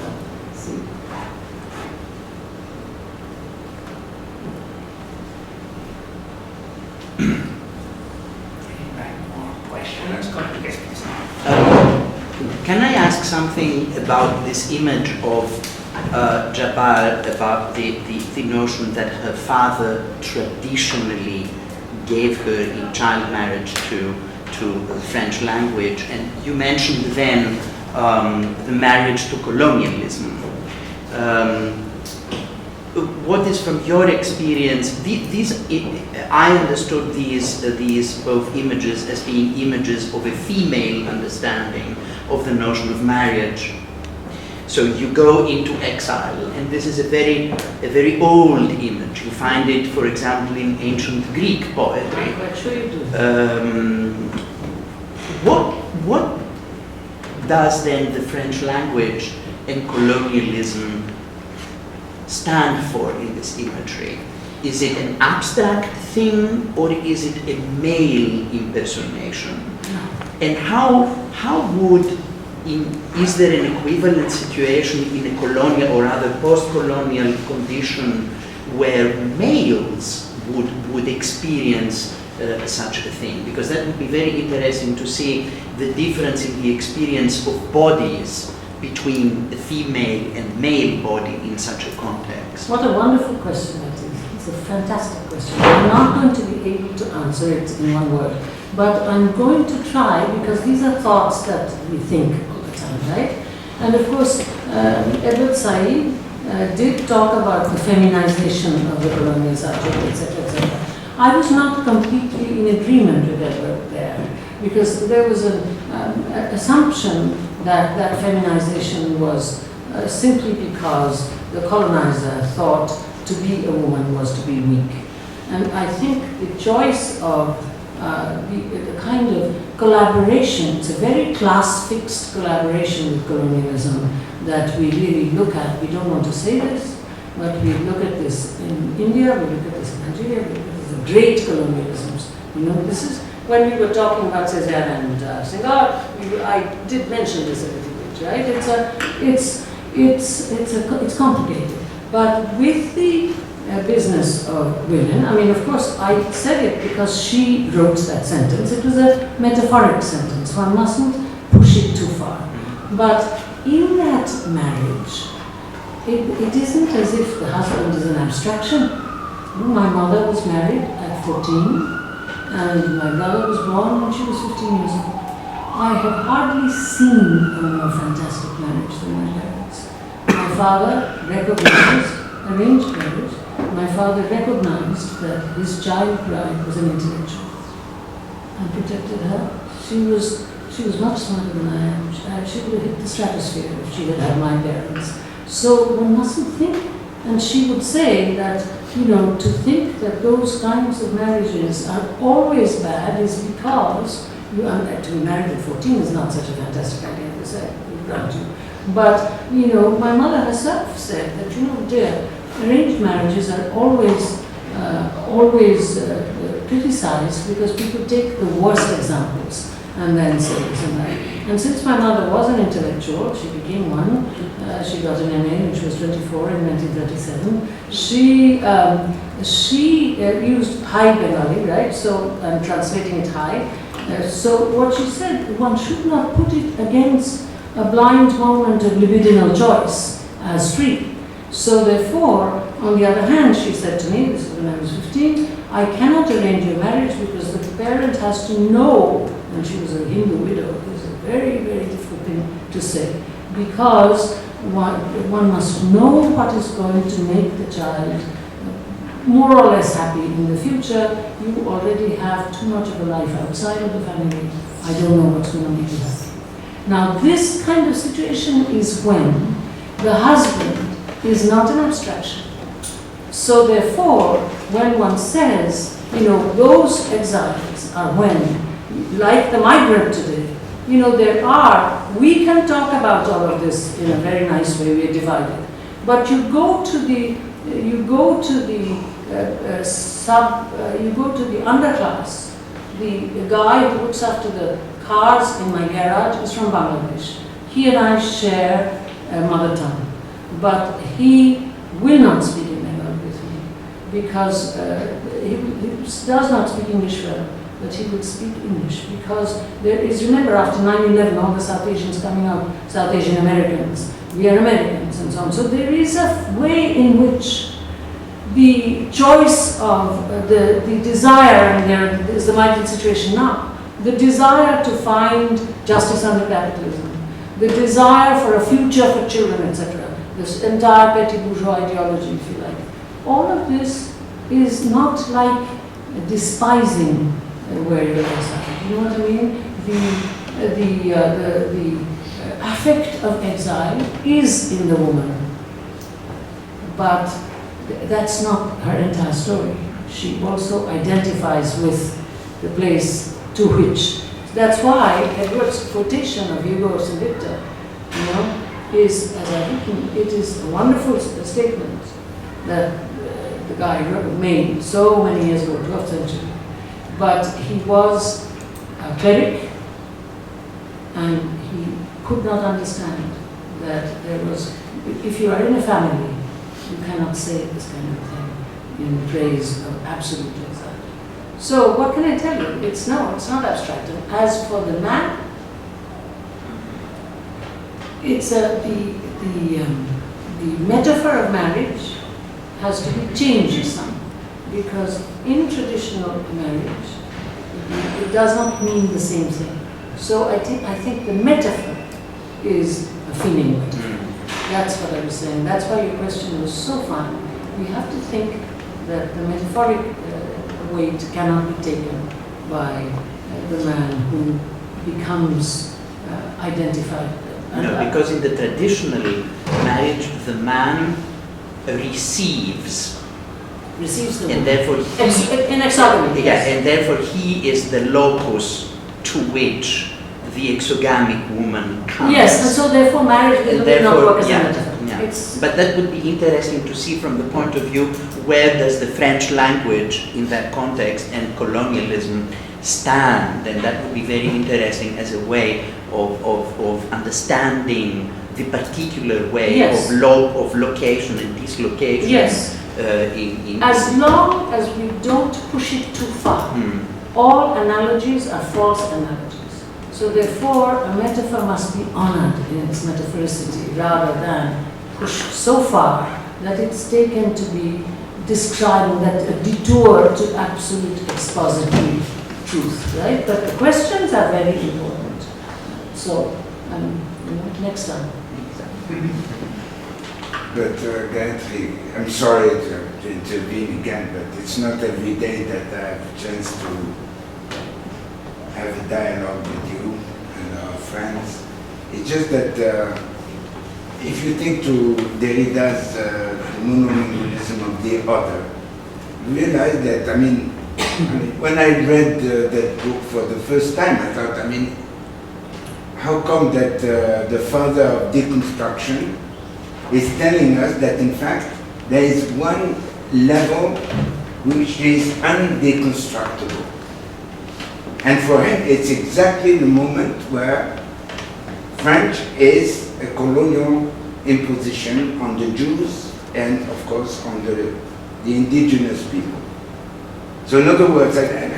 See? Can I ask something about this image of Djebar, about the notion that her father traditionally gave her in child marriage to the French language, and you mentioned then the marriage to colonialism. What is, from your experience, I understood these both images as being images of a female understanding of the notion of marriage. So you go into exile, and this is a very old image. You find it, for example, in ancient Greek poetry. I'm quite sure you do. what does then the French language and colonialism stand for in this imagery? Is it an abstract thing, or is it a male impersonation? And how would, is there an equivalent situation in a colonial or rather post-colonial condition where males would experience such a thing? Because that would be very interesting to see the difference in the experience of bodies between a female and male body in such a context. What a wonderful question that is. It's a fantastic question. I'm not going to be able to answer it in one word, but I'm going to try, because these are thoughts that we think all the time, right? And of course, Edward Said did talk about the feminization of the colonial subject, etc., etc. I was not completely in agreement with Edward there, because there was an assumption that feminization was simply because the colonizer thought to be a woman was to be weak. And I think the choice of the kind of collaboration, it's a very class-fixed collaboration with colonialism that we really look at. We don't want to say this, but we look at this in India, we look at this in Nigeria, we look at the great colonialisms. You know, this is, when we were talking about Césaire and Senghor, I did mention this a little bit, right? It's complicated. But with the business of women, I mean, of course, I said it because she wrote that sentence. It was a metaphoric sentence. One mustn't push it too far. But in that marriage, it isn't as if the husband is an abstraction. My mother was married at 14, and my brother was born when she was 15 years old. I have hardly seen a more fantastic marriage than my parents. My father recognized arranged marriage. My father recognized that his child bride was an intellectual and protected her. She was much smarter than I am. She would have hit the stratosphere if she had had my parents. So one mustn't think, and she would say that, you know, to think that those kinds of marriages are always bad is because to be married at 14 is not such a fantastic idea to say, grant you. But, you know, my mother herself said that, you know, dear, arranged marriages are always criticized because people take the worst examples and then say this and that. And since my mother was an intellectual, she became one. She got an MA when she was 24 in 1937. She used Thai Bengali, right? So I'm translating Thai. So what she said, one should not put it against a blind moment of libidinal choice as free. So therefore, on the other hand, she said to me, this is when I was 15, I cannot arrange your marriage because the parent has to know, and she was a Hindu widow, it was a very, very difficult thing to say, because one must know what is going to make the child more or less happy in the future. You already have too much of a life outside of the family. I don't know what's going to make you happy. Now, this kind of situation is when the husband is not an abstraction. So therefore, when one says, you know, those exiles are when, like the migrant today, you know, we can talk about all of this in a very nice way, we're divided. But you go to the underclass, the guy who looks after the cars in my garage is from Bangladesh. He and I share a mother tongue. But he will not speak in Bengali with me because he does not speak English well, but he will speak English because there is, remember, after 9/11, all the South Asians coming out, South Asian Americans, we are Americans and so on. So there is a way in which the choice of the desire, and there is the migrant situation now, the desire to find justice under capitalism, the desire for a future for children, etc., this entire petty bourgeois ideology, if you like. All of this is not like despising where you're exiled. You know what I mean? The affect of exile is in the woman, but that's not her entire story. She also identifies with the place to which That's why Edward's quotation of Hugo's and Victor, is, as I've written, it is a wonderful statement that the guy made so many years ago, 12th century. But he was a cleric, and he could not understand that there was, if you are in a family, you cannot say this kind of thing in praise of absolute exile. So what can I tell you? It's not abstract. And as for the man, it's the metaphor of marriage has to be changed some, because in traditional marriage, it does not mean the same thing. So I think the metaphor is a feeling metaphor. That's what I was saying. That's why your question was so fun. We have to think that the metaphoric weight cannot be taken by the man who becomes identified. No, because in the traditional marriage, the man receives the and therefore in exogamy. Yeah, and therefore he is the locus to which the exogamic woman comes. Yes, and so therefore marriage will not work as a metaphor. Yeah. But that would be interesting to see from the point of view, where does the French language in that context and colonialism stand? And that would be very interesting as a way of understanding the particular way of location and dislocation. Yes. As long as we don't push it too far, all analogies are false analogies. So therefore, a metaphor must be honored in its metaphoricity rather than pushed so far that it's taken to be describing that a detour to absolute expository truth, right? But the questions are very important. So, next time. But Gayatri, I'm sorry to intervene again, but it's not every day that I have a chance to have a dialogue with you and our friends. It's just that if you think to Derrida's monolingualism of the other, you realize that, when I read that book for the first time, I thought, how come that the father of Deconstruction is telling us that in fact there is one level which is undeconstructible. And for him it's exactly the moment where French is a colonial imposition on the Jews and of course on the indigenous people. So in other words, I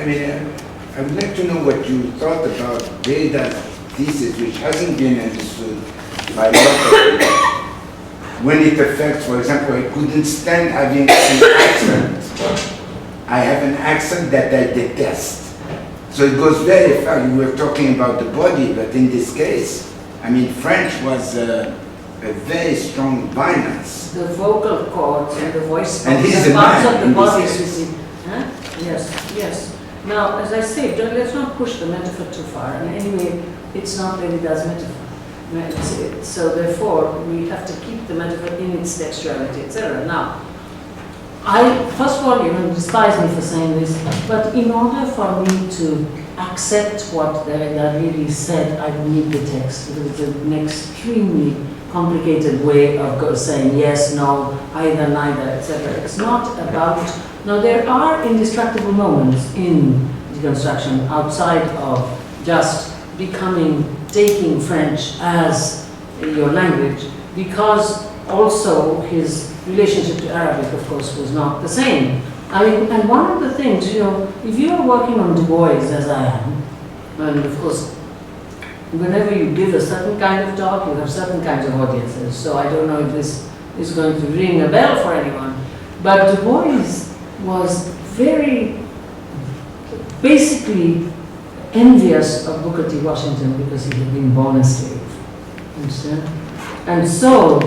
would like to know what you thought about Derrida's thesis, which hasn't been understood by a lot of people. When it affects, for example, I couldn't stand having an accent. I have an accent that I detest. So it goes very far. You were talking about the body, but in this case, French was a very strong violence. The vocal cords and the voice and he's parts man of the body. Huh? Yes, yes. Now, as I say, let's not push the metaphor too far. And anyway, it's not Derrida's metaphor. So therefore, we have to keep the metaphor in its textuality, etc. Now, first of all, you will despise me for saying this, but in order for me to accept what Derrida really said, I need the text. It's an extremely complicated way of saying yes, no, either, neither, etc. It's not about. Now, there are indestructible moments in deconstruction outside of just taking French as your language, because also his relationship to Arabic, of course, was not the same. And one of the things, if you are working on Du Bois, as I am, and of course, whenever you give a certain kind of talk, you have certain kinds of audiences. So I don't know if this is going to ring a bell for anyone, but Du Bois was very basically envious of Booker T. Washington because he had been born a slave. Understand? And so,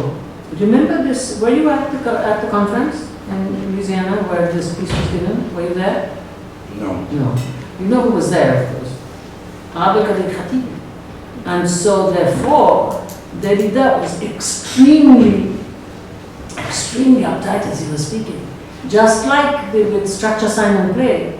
remember this? Were you at the conference in Louisiana where this speech was given? Were you there? No. No. You know who was there, of course? Abdelkader Khatib. And so, therefore, Derrida was extremely uptight as he was speaking. Just like with structure, sign, and play.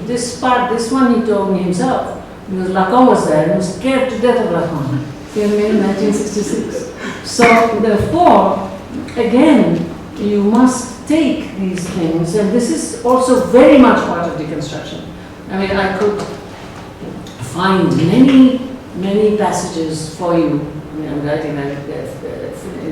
This one he told me himself, because Lacan was there and was scared to death of Lacan. Filming in 1966. So therefore, again, you must take these things, and this is also very much part of deconstruction. I mean, I could find many passages for you. I mean, I'm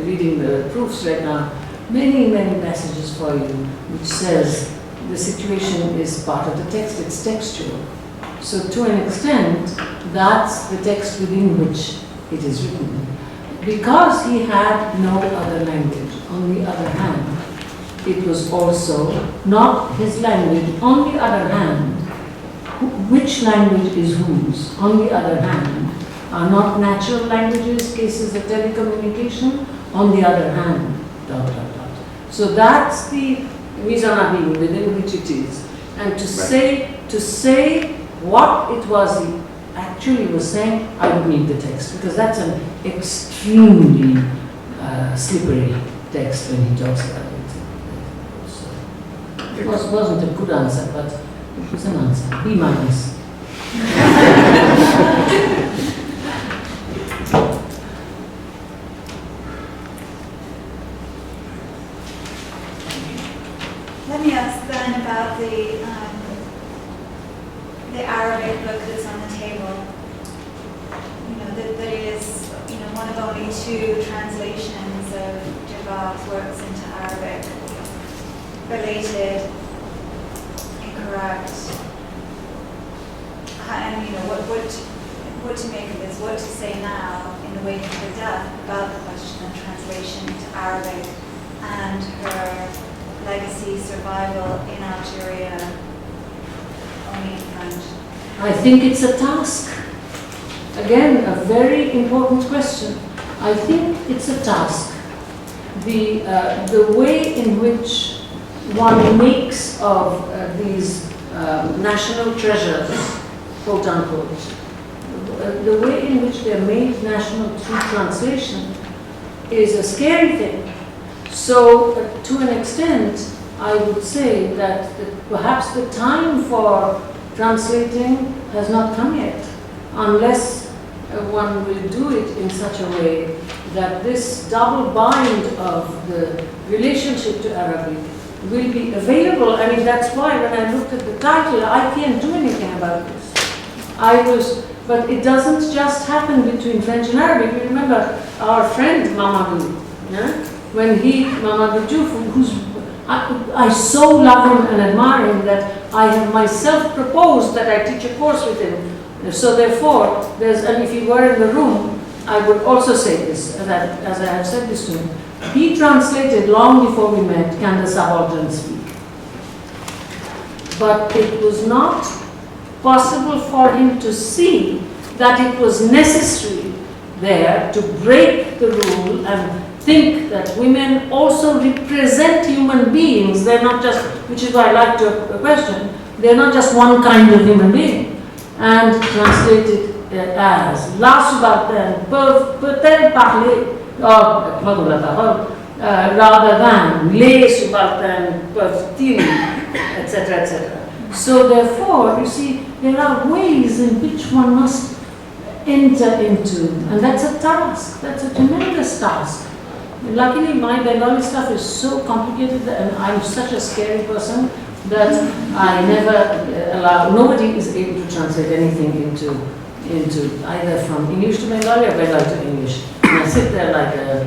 reading the proofs right now. Many passages for you, which says the situation is part of the text, it's textual. So to an extent, that's the text within which it is written. Because he had no other language, on the other hand, it was also not his language. On the other hand, which language is whose? On the other hand, are not natural languages cases of telecommunication? On the other hand, ... So that's the Maison within which it is. And to say what it was he actually was saying, I would need the text, because that's an extremely slippery text when he talks about it. So it wasn't a good answer, but it was an answer. B minus. Let me ask then about the Arabic book that's on the table. You know, that it is, you know, one of only two translations of Djebar's works into Arabic. Related, incorrect. And you know, what to make of this, what to say now in the wake of her death about the question of translation into Arabic and her legacy survival in Algeria only in French? I think it's a task. Again, a very important question. I think it's a task. The way in which one makes of these national treasures, quote unquote, the way in which they're made national through translation is a scary thing. So, to an extent, I would say that perhaps the time for translating has not come yet, unless one will do it in such a way that this double bind of the relationship to Arabic will be available. I mean, that's why when I looked at the title, I can't do anything about this. But it doesn't just happen between French and Arabic. You remember our friend Mamadou, yeah? When Mamadou Diouf, I so love him and admire him that I have myself proposed that I teach a course with him. So therefore, and if he were in the room, I would also say this, as I have said this to him. He translated long before we met, Can the Subaltern Speak? But it was not possible for him to see that it was necessary there to break the rule and think that women also represent human beings. They're not just, which is why I liked your question, they're not just one kind of human being. And translated as La subalterne peut-elle parler, rather than Les subalternes peuvent-ils, etc., etc. So therefore, you see, there are ways in which one must enter into, and that's a task, that's a tremendous task. Luckily, my Bengali stuff is so complicated, and I'm such a scary person that I never allow, nobody is able to translate anything into either from English to Bengali or Bengali to English. And I sit there like a,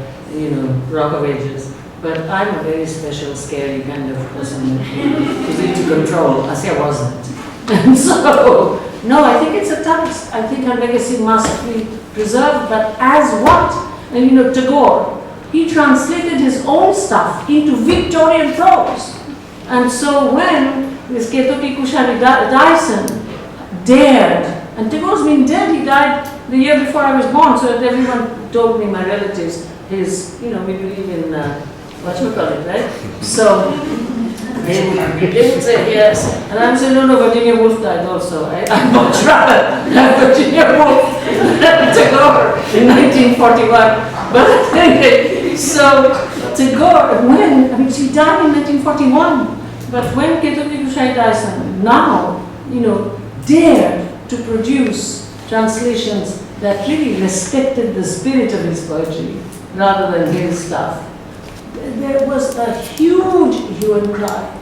rock of ages. But I'm a very special, scary kind of person who's easy to control. Assia wasn't. And so, no, I think it's a task. I think our legacy must be preserved, but as what? And Tagore, he translated his own stuff into Victorian prose. And so when this Ketoki Kushari Dyson dared, and Tagore's been dead, he died the year before I was born, so that everyone told me, my relatives, we believe in, right? So they would say yes, and I would say, no, Virginia Woolf died also. I'd much rather have Virginia Woolf than Tagore in 1941. But anyway, so Tagore, she died in 1941, but when Ketoki Kushai Dyson now, dared to produce translations that really respected the spirit of his poetry rather than his stuff. There was a huge hue and cry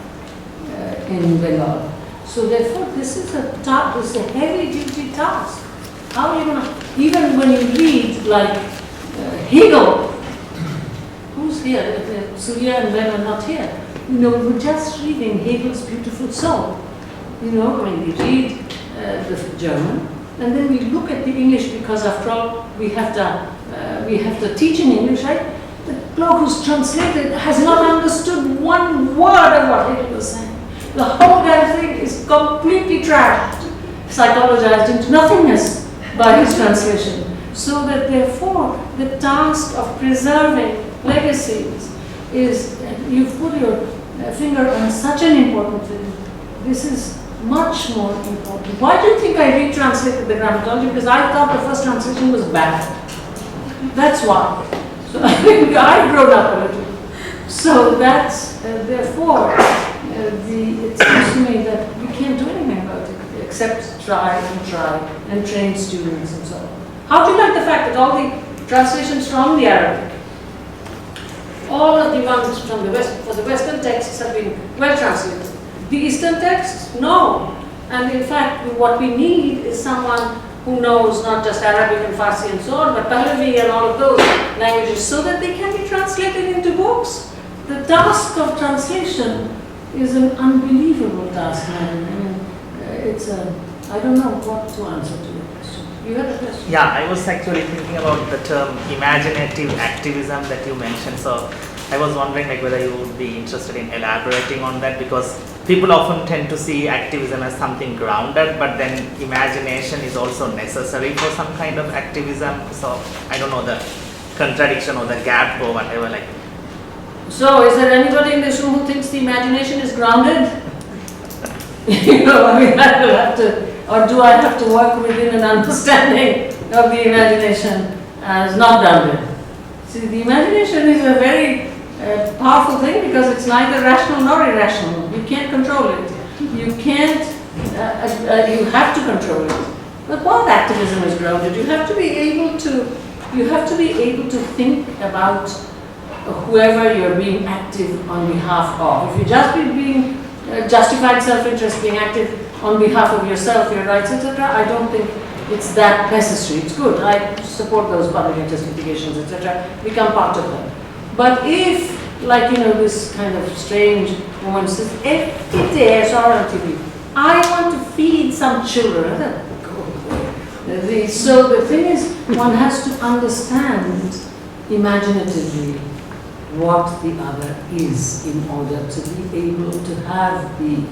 in Bengal. So therefore, this is a heavy-duty task. How are you going to, even when you read like Hegel, who's here? Surya and Ben are not here. We're just reading Hegel's Beautiful Soul. We read the German, and then we look at the English because after all, we have to teach in English, right? The bloke who's translated has not understood one word of what Hegel was saying. The whole damn thing is completely trashed, psychologized into nothingness by his translation. So that therefore, the task of preserving legacies is, you've put your finger on such an important thing. This is much more important. Why do you think I retranslated the grammatology? Because I thought the first translation was bad. That's why. So I've grown up a little. So that's, therefore, it seems to me that we can't do anything about it except try and train students and so on. How do you like the fact that all the translations from the Arabic, all of the ones from the West, for the Western texts have been well translated. The Eastern texts, no. And in fact, what we need is someone who knows not just Arabic and Farsi and so on, but Pahlavi and all of those languages, so that they can be translated into books. The task of translation is an unbelievable task, man. I don't know what to answer to your question. You had a question? Yeah, I was actually thinking about the term imaginative activism that you mentioned. So I was wondering whether you would be interested in elaborating on that, because people often tend to see activism as something grounded, but then imagination is also necessary for some kind of activism. So I don't know the contradiction or the gap or whatever. So is there anybody in this room who thinks the imagination is grounded? I will have to, or do I have to work within an understanding of the imagination as not grounded? See, the imagination is a very powerful thing because it's neither rational nor irrational. You can't control it. You can't, you have to control it. But what activism is grounded? You have to be able to think about whoever you're being active on behalf of. If you just be being justified self-interest, being active on behalf of yourself, your rights, etc., I don't think it's that necessary. It's good. I support those public interest litigations, etc., become part of them. But if, this kind of strange woman says, I want to feed some children. So the thing is, one has to understand imaginatively what the other is in order to be able to have the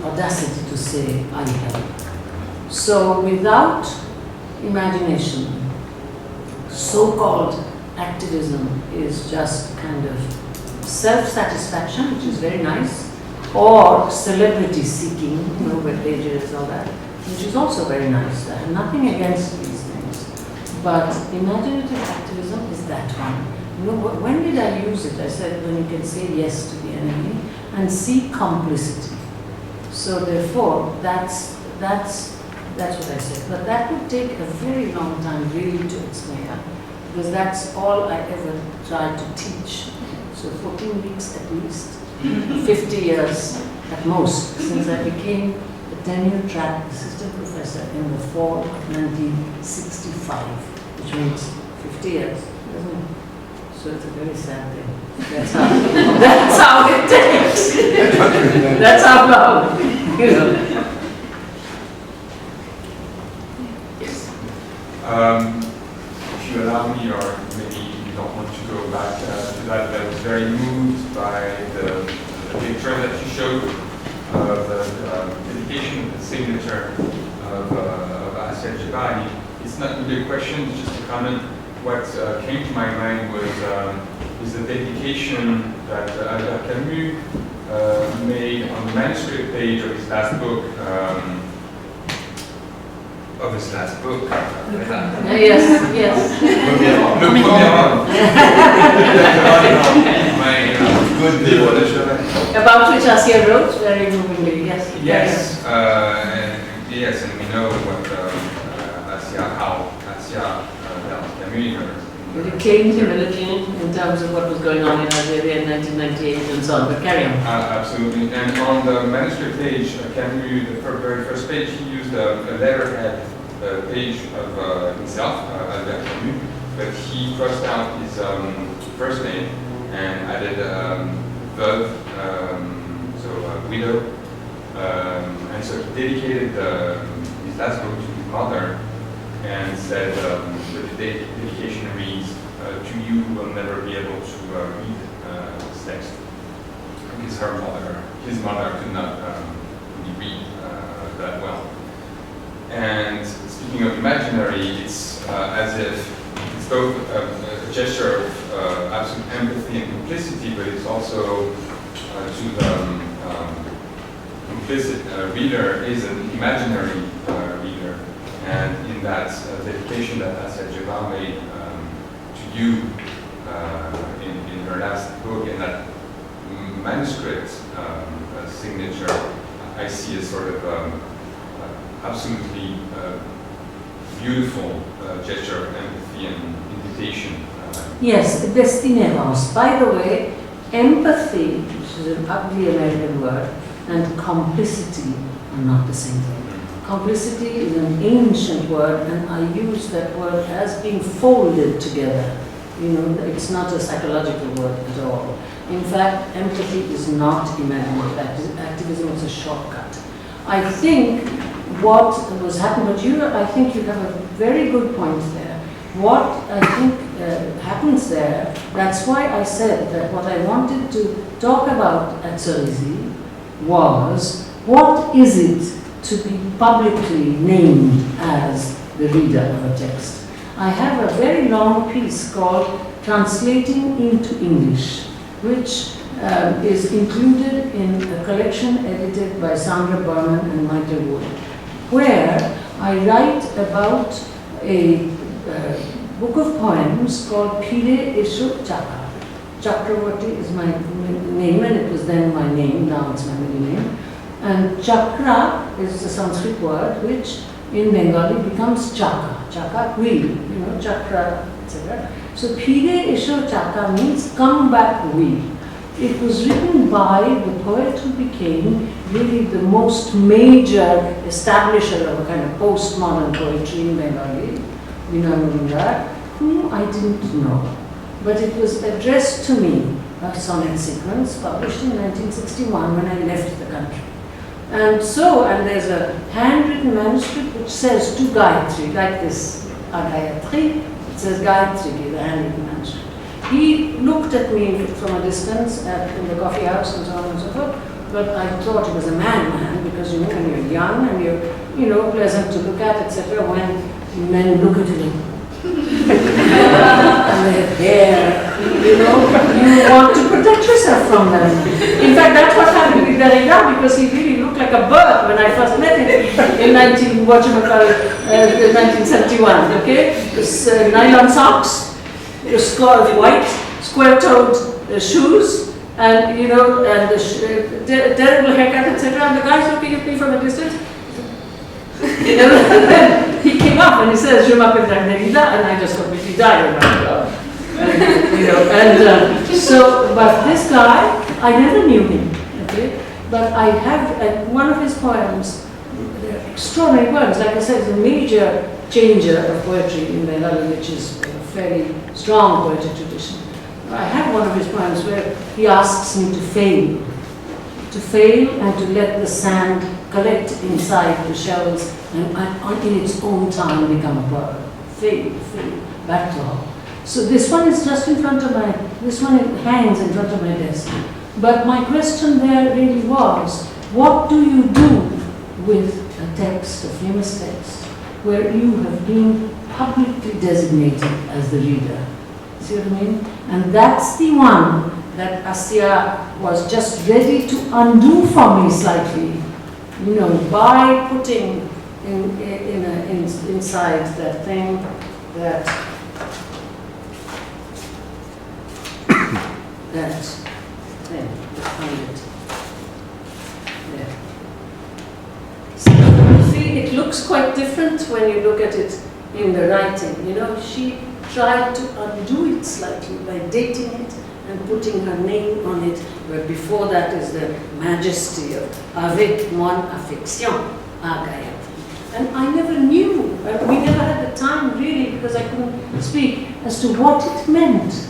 audacity to say, I help. So without imagination, so-called activism is just kind of self-satisfaction, which is very nice, or celebrity seeking, web pages, all that, which is also very nice. I have nothing against these things. But imaginative activism is that one. When did I use it? I said when you can say yes to the enemy and see complicity. So therefore, that's what I said. But that would take a very long time really to explain that, because that's all I ever tried to teach. So 14 weeks at least, 50 years at most, since I became a tenure-track assistant professor in the fall of 1965, which means 50 years, doesn't it? So it's a very sad thing. That's how it takes. That's how long. Yes. If you allow me, or maybe you don't want to go back to that, I was very moved by the picture that you showed of the dedication, the signature of Assia Djebar. It's not really a question, it's just a comment. What came to my mind was the dedication that Albert Camus made on the manuscript page of his last book. Yes. Le premier homme. About which Assia wrote very movingly, yes. Yes, and we know what Assia Djebar. But it claimed him a little in terms of what was going on in Algeria in 1998 and so on, but carry on. Absolutely. And on the manuscript page, Camus, the very first page, he used a letterhead page of himself, Albert Camus, but he crossed out his first name and added veuve, so widow, and so he dedicated his last book to his mother and said the dedication reads, to you will never be able to read this text. Because his mother could not really read that well. And speaking of imaginary, it's as if it's both a gesture of absolute empathy and complicity, but it's also to the complicit reader is an imaginary reader. And in that dedication that Assia Djebar made to you in her last book, in that manuscript signature, I see a sort of absolutely beautiful gesture of empathy and invitation. Yes, destinérance. By the way, empathy, which is an ugly American word, and complicity are not the same thing. Complicity is an ancient word, and I use that word as being folded together. You know, it's not a psychological word at all. In fact, empathy is not imaginative. Activism is a shortcut. I think what was happening, but I think you have a very good point there. What I think happens there, that's why I said that what I wanted to talk about at Cerisy was, what is it to be publicly named as the reader of a text? I have a very long piece called Translating into English, which is included in a collection edited by Sandra Berman and Michael Wood, where I write about a book of poems called Pire Ishu Chakra. Chakravorty is my name, and it was then my name, now it's my middle name. And chakra is the Sanskrit word which in Bengali becomes chaka. Chaka, wheel, you know, chakra, etc. So Pire Isho Chaka means come back wheel. It was written by the poet who became really the most major establisher of a kind of postmodern poetry in Bengali, Vinay, whom I didn't know. But it was addressed to me, a sonnet sequence published in 1961 when I left the country. And so, and there's a handwritten manuscript which says to Gayatri, like this, a Gayatri, it says Gayatri, the handwritten manuscript. He looked at me from a distance in the coffee house and so on and so forth, but I thought he was a madman because, you know, when you're young and you're, you know, pleasant to look at, etc., when men look at you and they have hair, you know, you want to protect yourself from them. In fact, that's what happened with Derrida, because he really looked like a bird when I first met him in 1971, okay? This nylon socks, white, square-toed shoes, and, you know, and the terrible haircut, etc., and the guy's looking at me from a distance. You know, and then he came up and he says, "Je m'appelle Derrida," and I just completely died. You know, and so, but this guy, I never knew him, okay? But I have one of his poems, extraordinary poems, like I said, is a major changer of poetry in Bengali, which is a fairly strong poetic tradition. I have one of his poems where he asks me to fail and to let the sand collect inside the shells and in its own time become a bird. Fail, backlog. So this one is just in front of this one hangs in front of my desk. But my question there really was, what do you do with a text, a famous text, where you have been publicly designated as the reader? See what I mean? And that's the one that Assia was just ready to undo for me slightly, you know, by putting inside that thing that thing. Let's find it. There. So you see, it looks quite different when you look at it in the writing. You know, she tried to undo it slightly by dating it and putting her name on it, where before that is the majesty of avec mon affection à Gayatri. And I never knew, we never had the time really, because I couldn't speak, as to what it meant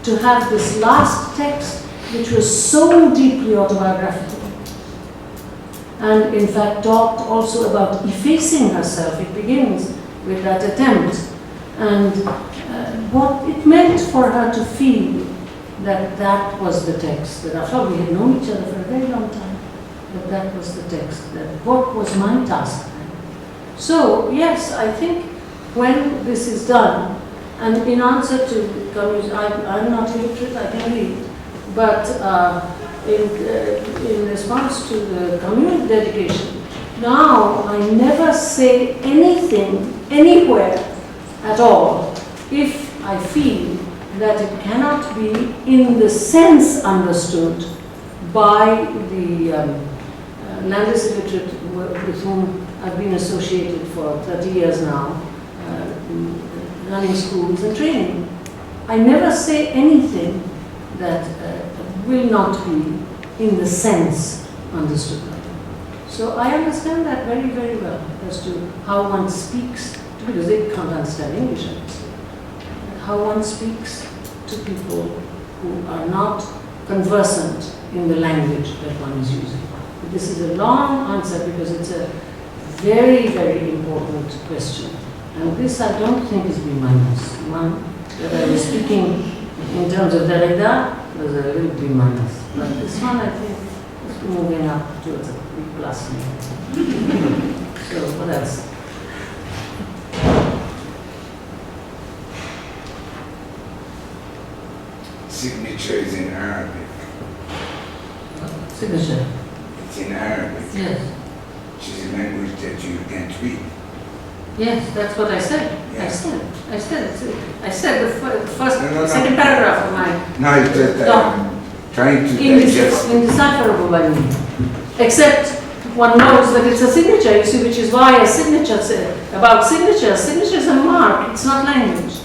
to have this last text, which was so deeply autobiographical. And in fact talked also about effacing herself. It begins with that attempt. And what it meant for her to feel that that was the text, that after all we had known each other for a very long time, but that was the text, that what was my task then? So yes, I think when this is done, and in answer to Camus, I'm not illiterate, I can read, but in response to the Camus dedication, now I never say anything, anywhere at all, if I feel that it cannot be in the sense understood by the language illiterate with whom I've been associated for 30 years now, running schools and training. I never say anything that will not be in the sense understood by them. So I understand that very, very well as to how one speaks, because they can't understand English, obviously. How one speaks to people who are not conversant in the language that one is using. But this is a long answer because it's a very, very important question. And this I don't think is B minus. One that I was speaking in terms of Derrida was a little B minus. But this one I think is moving up towards a B plus. So what else? Signature is in Arabic. Signature? It's in Arabic. Yes. Which is a language that you can't read. Yes, that's what I said. Yeah. I said the first, No. second paragraph of my No, it's just trying to digest. indecipherable by me. Except one knows that it's a signature, you see, which is why a signature, about signature is a mark, it's not language.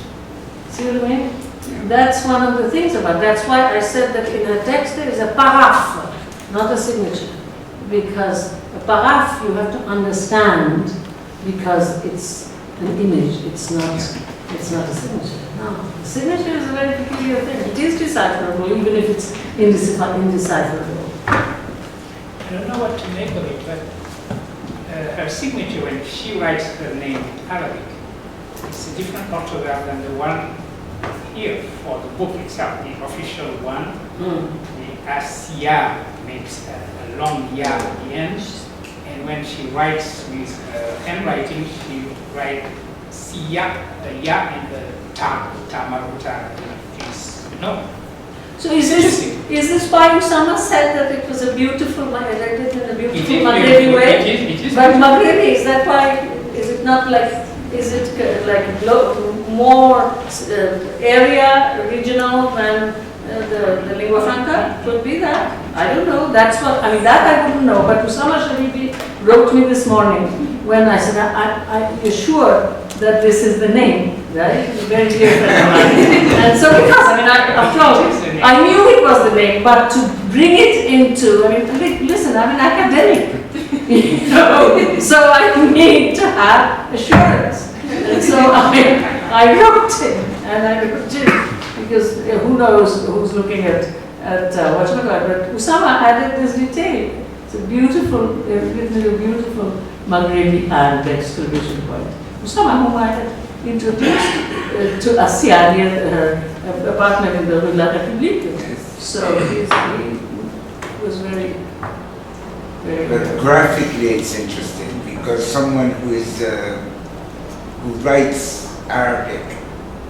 See what I mean? Yeah. That's one of the things about it. That's why I said that in a text there is a paraph, not a signature. Because a paraph you have to understand because it's an image, it's not a signature. No, a signature is a very peculiar thing. It is decipherable even if it's indecipherable. I don't know what to make of it, but her signature, when she writes her name in Arabic, it's a different orthograph than the one here for the book itself, the official one. The Assia makes a long ya at the end, and when she writes with handwriting, she writes siya, a ya and the ta maruta, is no. So is this why Usama said that it was a beautiful, edited in a beautiful Maghrebi way? It is. But Maghrebi, is that why? Is it not like? Is it like more area regional than the lingua franca? Could be that. I don't know. That's what I mean. That I wouldn't know. But Usama Sharifi wrote me this morning when I said, "You're sure that this is the name, right?" He's a very dear friend of mine. And so because after all, I knew it was the name, but to bring it into, listen, I'm an academic. So I need to have assurance. And so I wrote it, because who knows who's looking at whatchamacallit. But Usama added this detail. It's a beautiful, written a beautiful Maghrebi and exclamation point. Usama, whom I had introduced to Assia near her apartment in the Rue de la République. So he was very, very. But graphically, it's interesting because someone who writes Arabic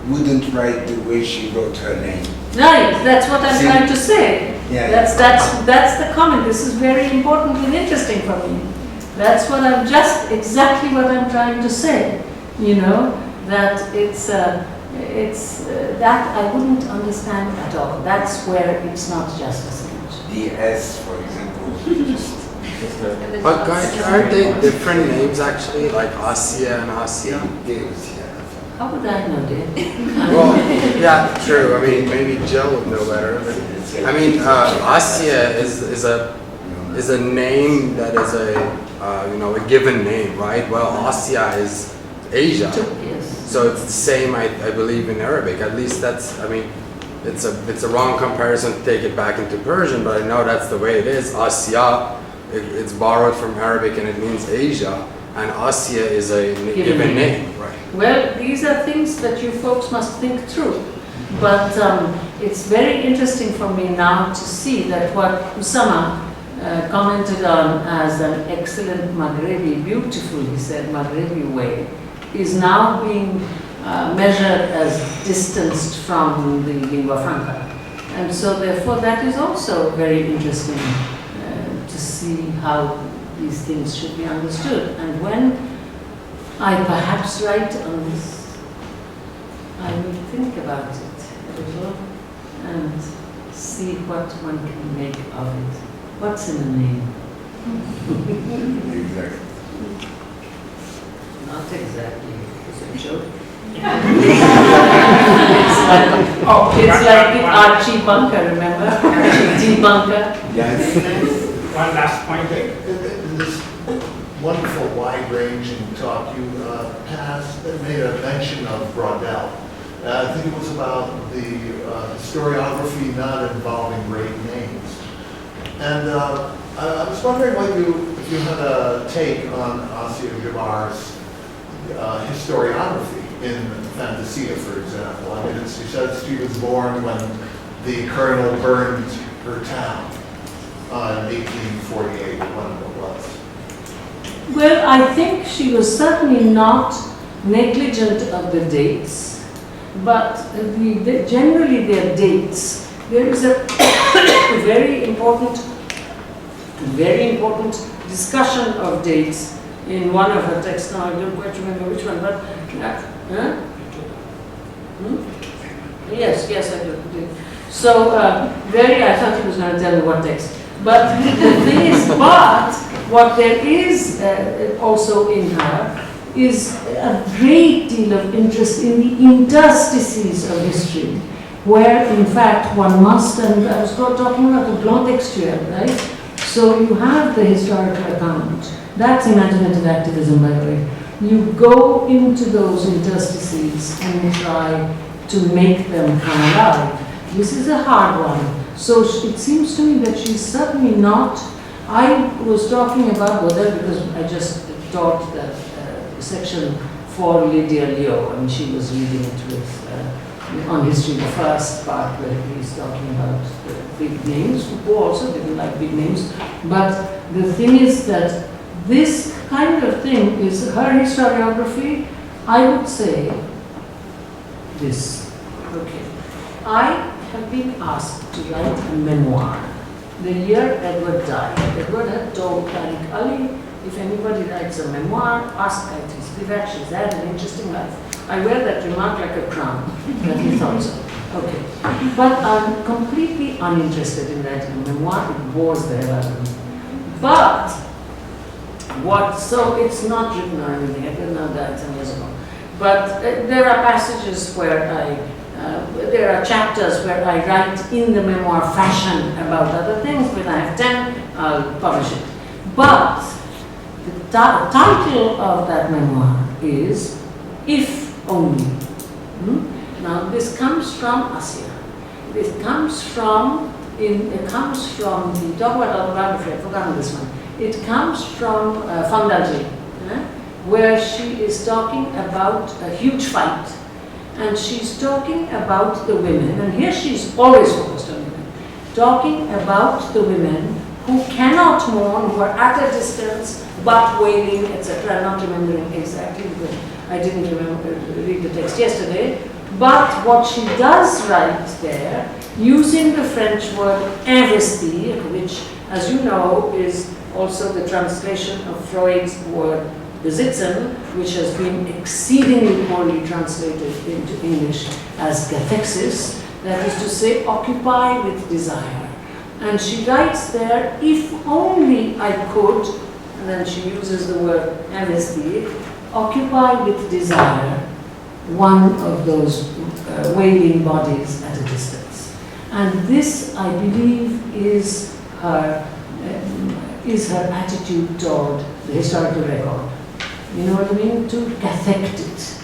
wouldn't write the way she wrote her name. Right, that's what I'm trying to say. Yeah. That's the comment. This is very important and interesting for me. That's what exactly what I'm trying to say. That it's that I wouldn't understand at all. That's where it's not just a signature. The S, for example, just But guys, aren't they different names actually, like Assia and Assia? How would I know that? Well, yeah, true. I mean, maybe Jill would know better. But, I mean, Assia is a name that is a a given name, right? Well, Assia is Asia, Yes. so it's the same. I believe in Arabic. At least that's. I mean, it's a wrong comparison to take it back into Persian, but I know that's the way it is. Assia, it's borrowed from Arabic and it means Asia, and Assia is a given name, right? Well, these are things that you folks must think through. But it's very interesting for me now to see that what Usama commented on as an excellent Maghrebi, beautiful, he said, Maghrebi way, is now being measured as distanced from the lingua franca. And so therefore that is also very interesting to see how these things should be understood. And when I perhaps write on this, I will think about it a little and see what one can make of it. What's in a name? Exactly. Not exactly. It's a joke. It's like the Archie Bunker, remember? Archie D. Bunker. Yes. One last point. In this wonderful wide-ranging talk, you made a mention of Braudel. I think it was about the historiography not involving great names. And I was wondering if you had a take on Assia Djebar's historiography in Fantasia, for example. I mean, she says she was born when the colonel burned her town in 1848, whenever it was. Well, I think she was certainly not negligent of the dates, but generally their dates. There is a very important discussion of dates in one of her texts. Now I don't quite remember which one, but yes, I do. So I thought he was going to tell me what text. But the thing is, what there is also in her is a great deal of interest in the interstices of history, where in fact one must, and I was talking about the blanc textuel, right? So you have the historical account. That's imaginative activism, by the way. You go into those interstices and you try to make them come alive. This is a hard one. So it seems to me that she's certainly not. I was talking about whether, because I just taught that section for Lydia Leo, and she was reading it with on history, the first part where he's talking about big names, who also didn't like big names. But the thing is that this kind of thing is her historiography. I would say this. Okay. I have been asked to write a memoir. The year Edward died, Edward had told Tariq Ali, if anybody writes a memoir, ask Gayatri Spivak, she's had an interesting life. I wear that remark like a crown, that he thought so. Okay. But I'm completely uninterested in writing a memoir, it bores the hell out of me. But, so it's not written or anything, I didn't know that 10 years ago. But there are passages where there are chapters where I write in the memoir fashion about other things. When I have 10, I'll publish it. But the title of that memoir is If Only. Now this comes from Assia. This comes from the talk about autobiography, I've forgotten this one. It comes from Fandalji, where she is talking about a huge fight. And she's talking about the women, and here she's always focused on women, talking about the women who cannot mourn, who are at a distance, but wailing, etc. I'm not remembering exactly because I didn't read the text yesterday. But what she does write there, using the French word investir, which, as you know, is also the translation of Freud's word besitzen, which has been exceedingly poorly translated into English as cathexis, that is to say, occupy with desire. And she writes there, if only I could, and then she uses the word investir, occupy with desire one of those wailing bodies at a distance. And this, I believe, is her attitude toward the historical record. You know what I mean? To cathect it.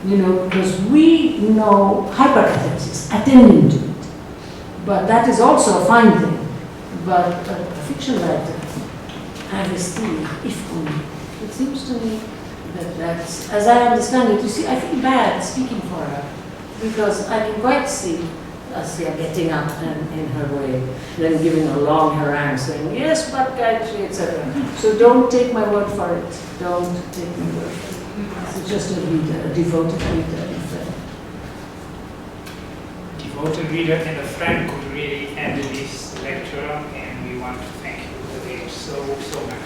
You know, because we know hypercathexis, attending to it. But that is also a fine thing. But a fiction writer, investir, if only. It seems to me that that's, as I understand it, you see, I feel bad speaking for her, because I can quite see Assia getting up and in her way, then giving a long harangue saying, yes, but Gayatri, etc. So don't take my word for it. Don't take my word for it. It's just a reader, a devoted reader and friend. Devoted reader and a friend could really end this lecture, and we want to thank you again so much.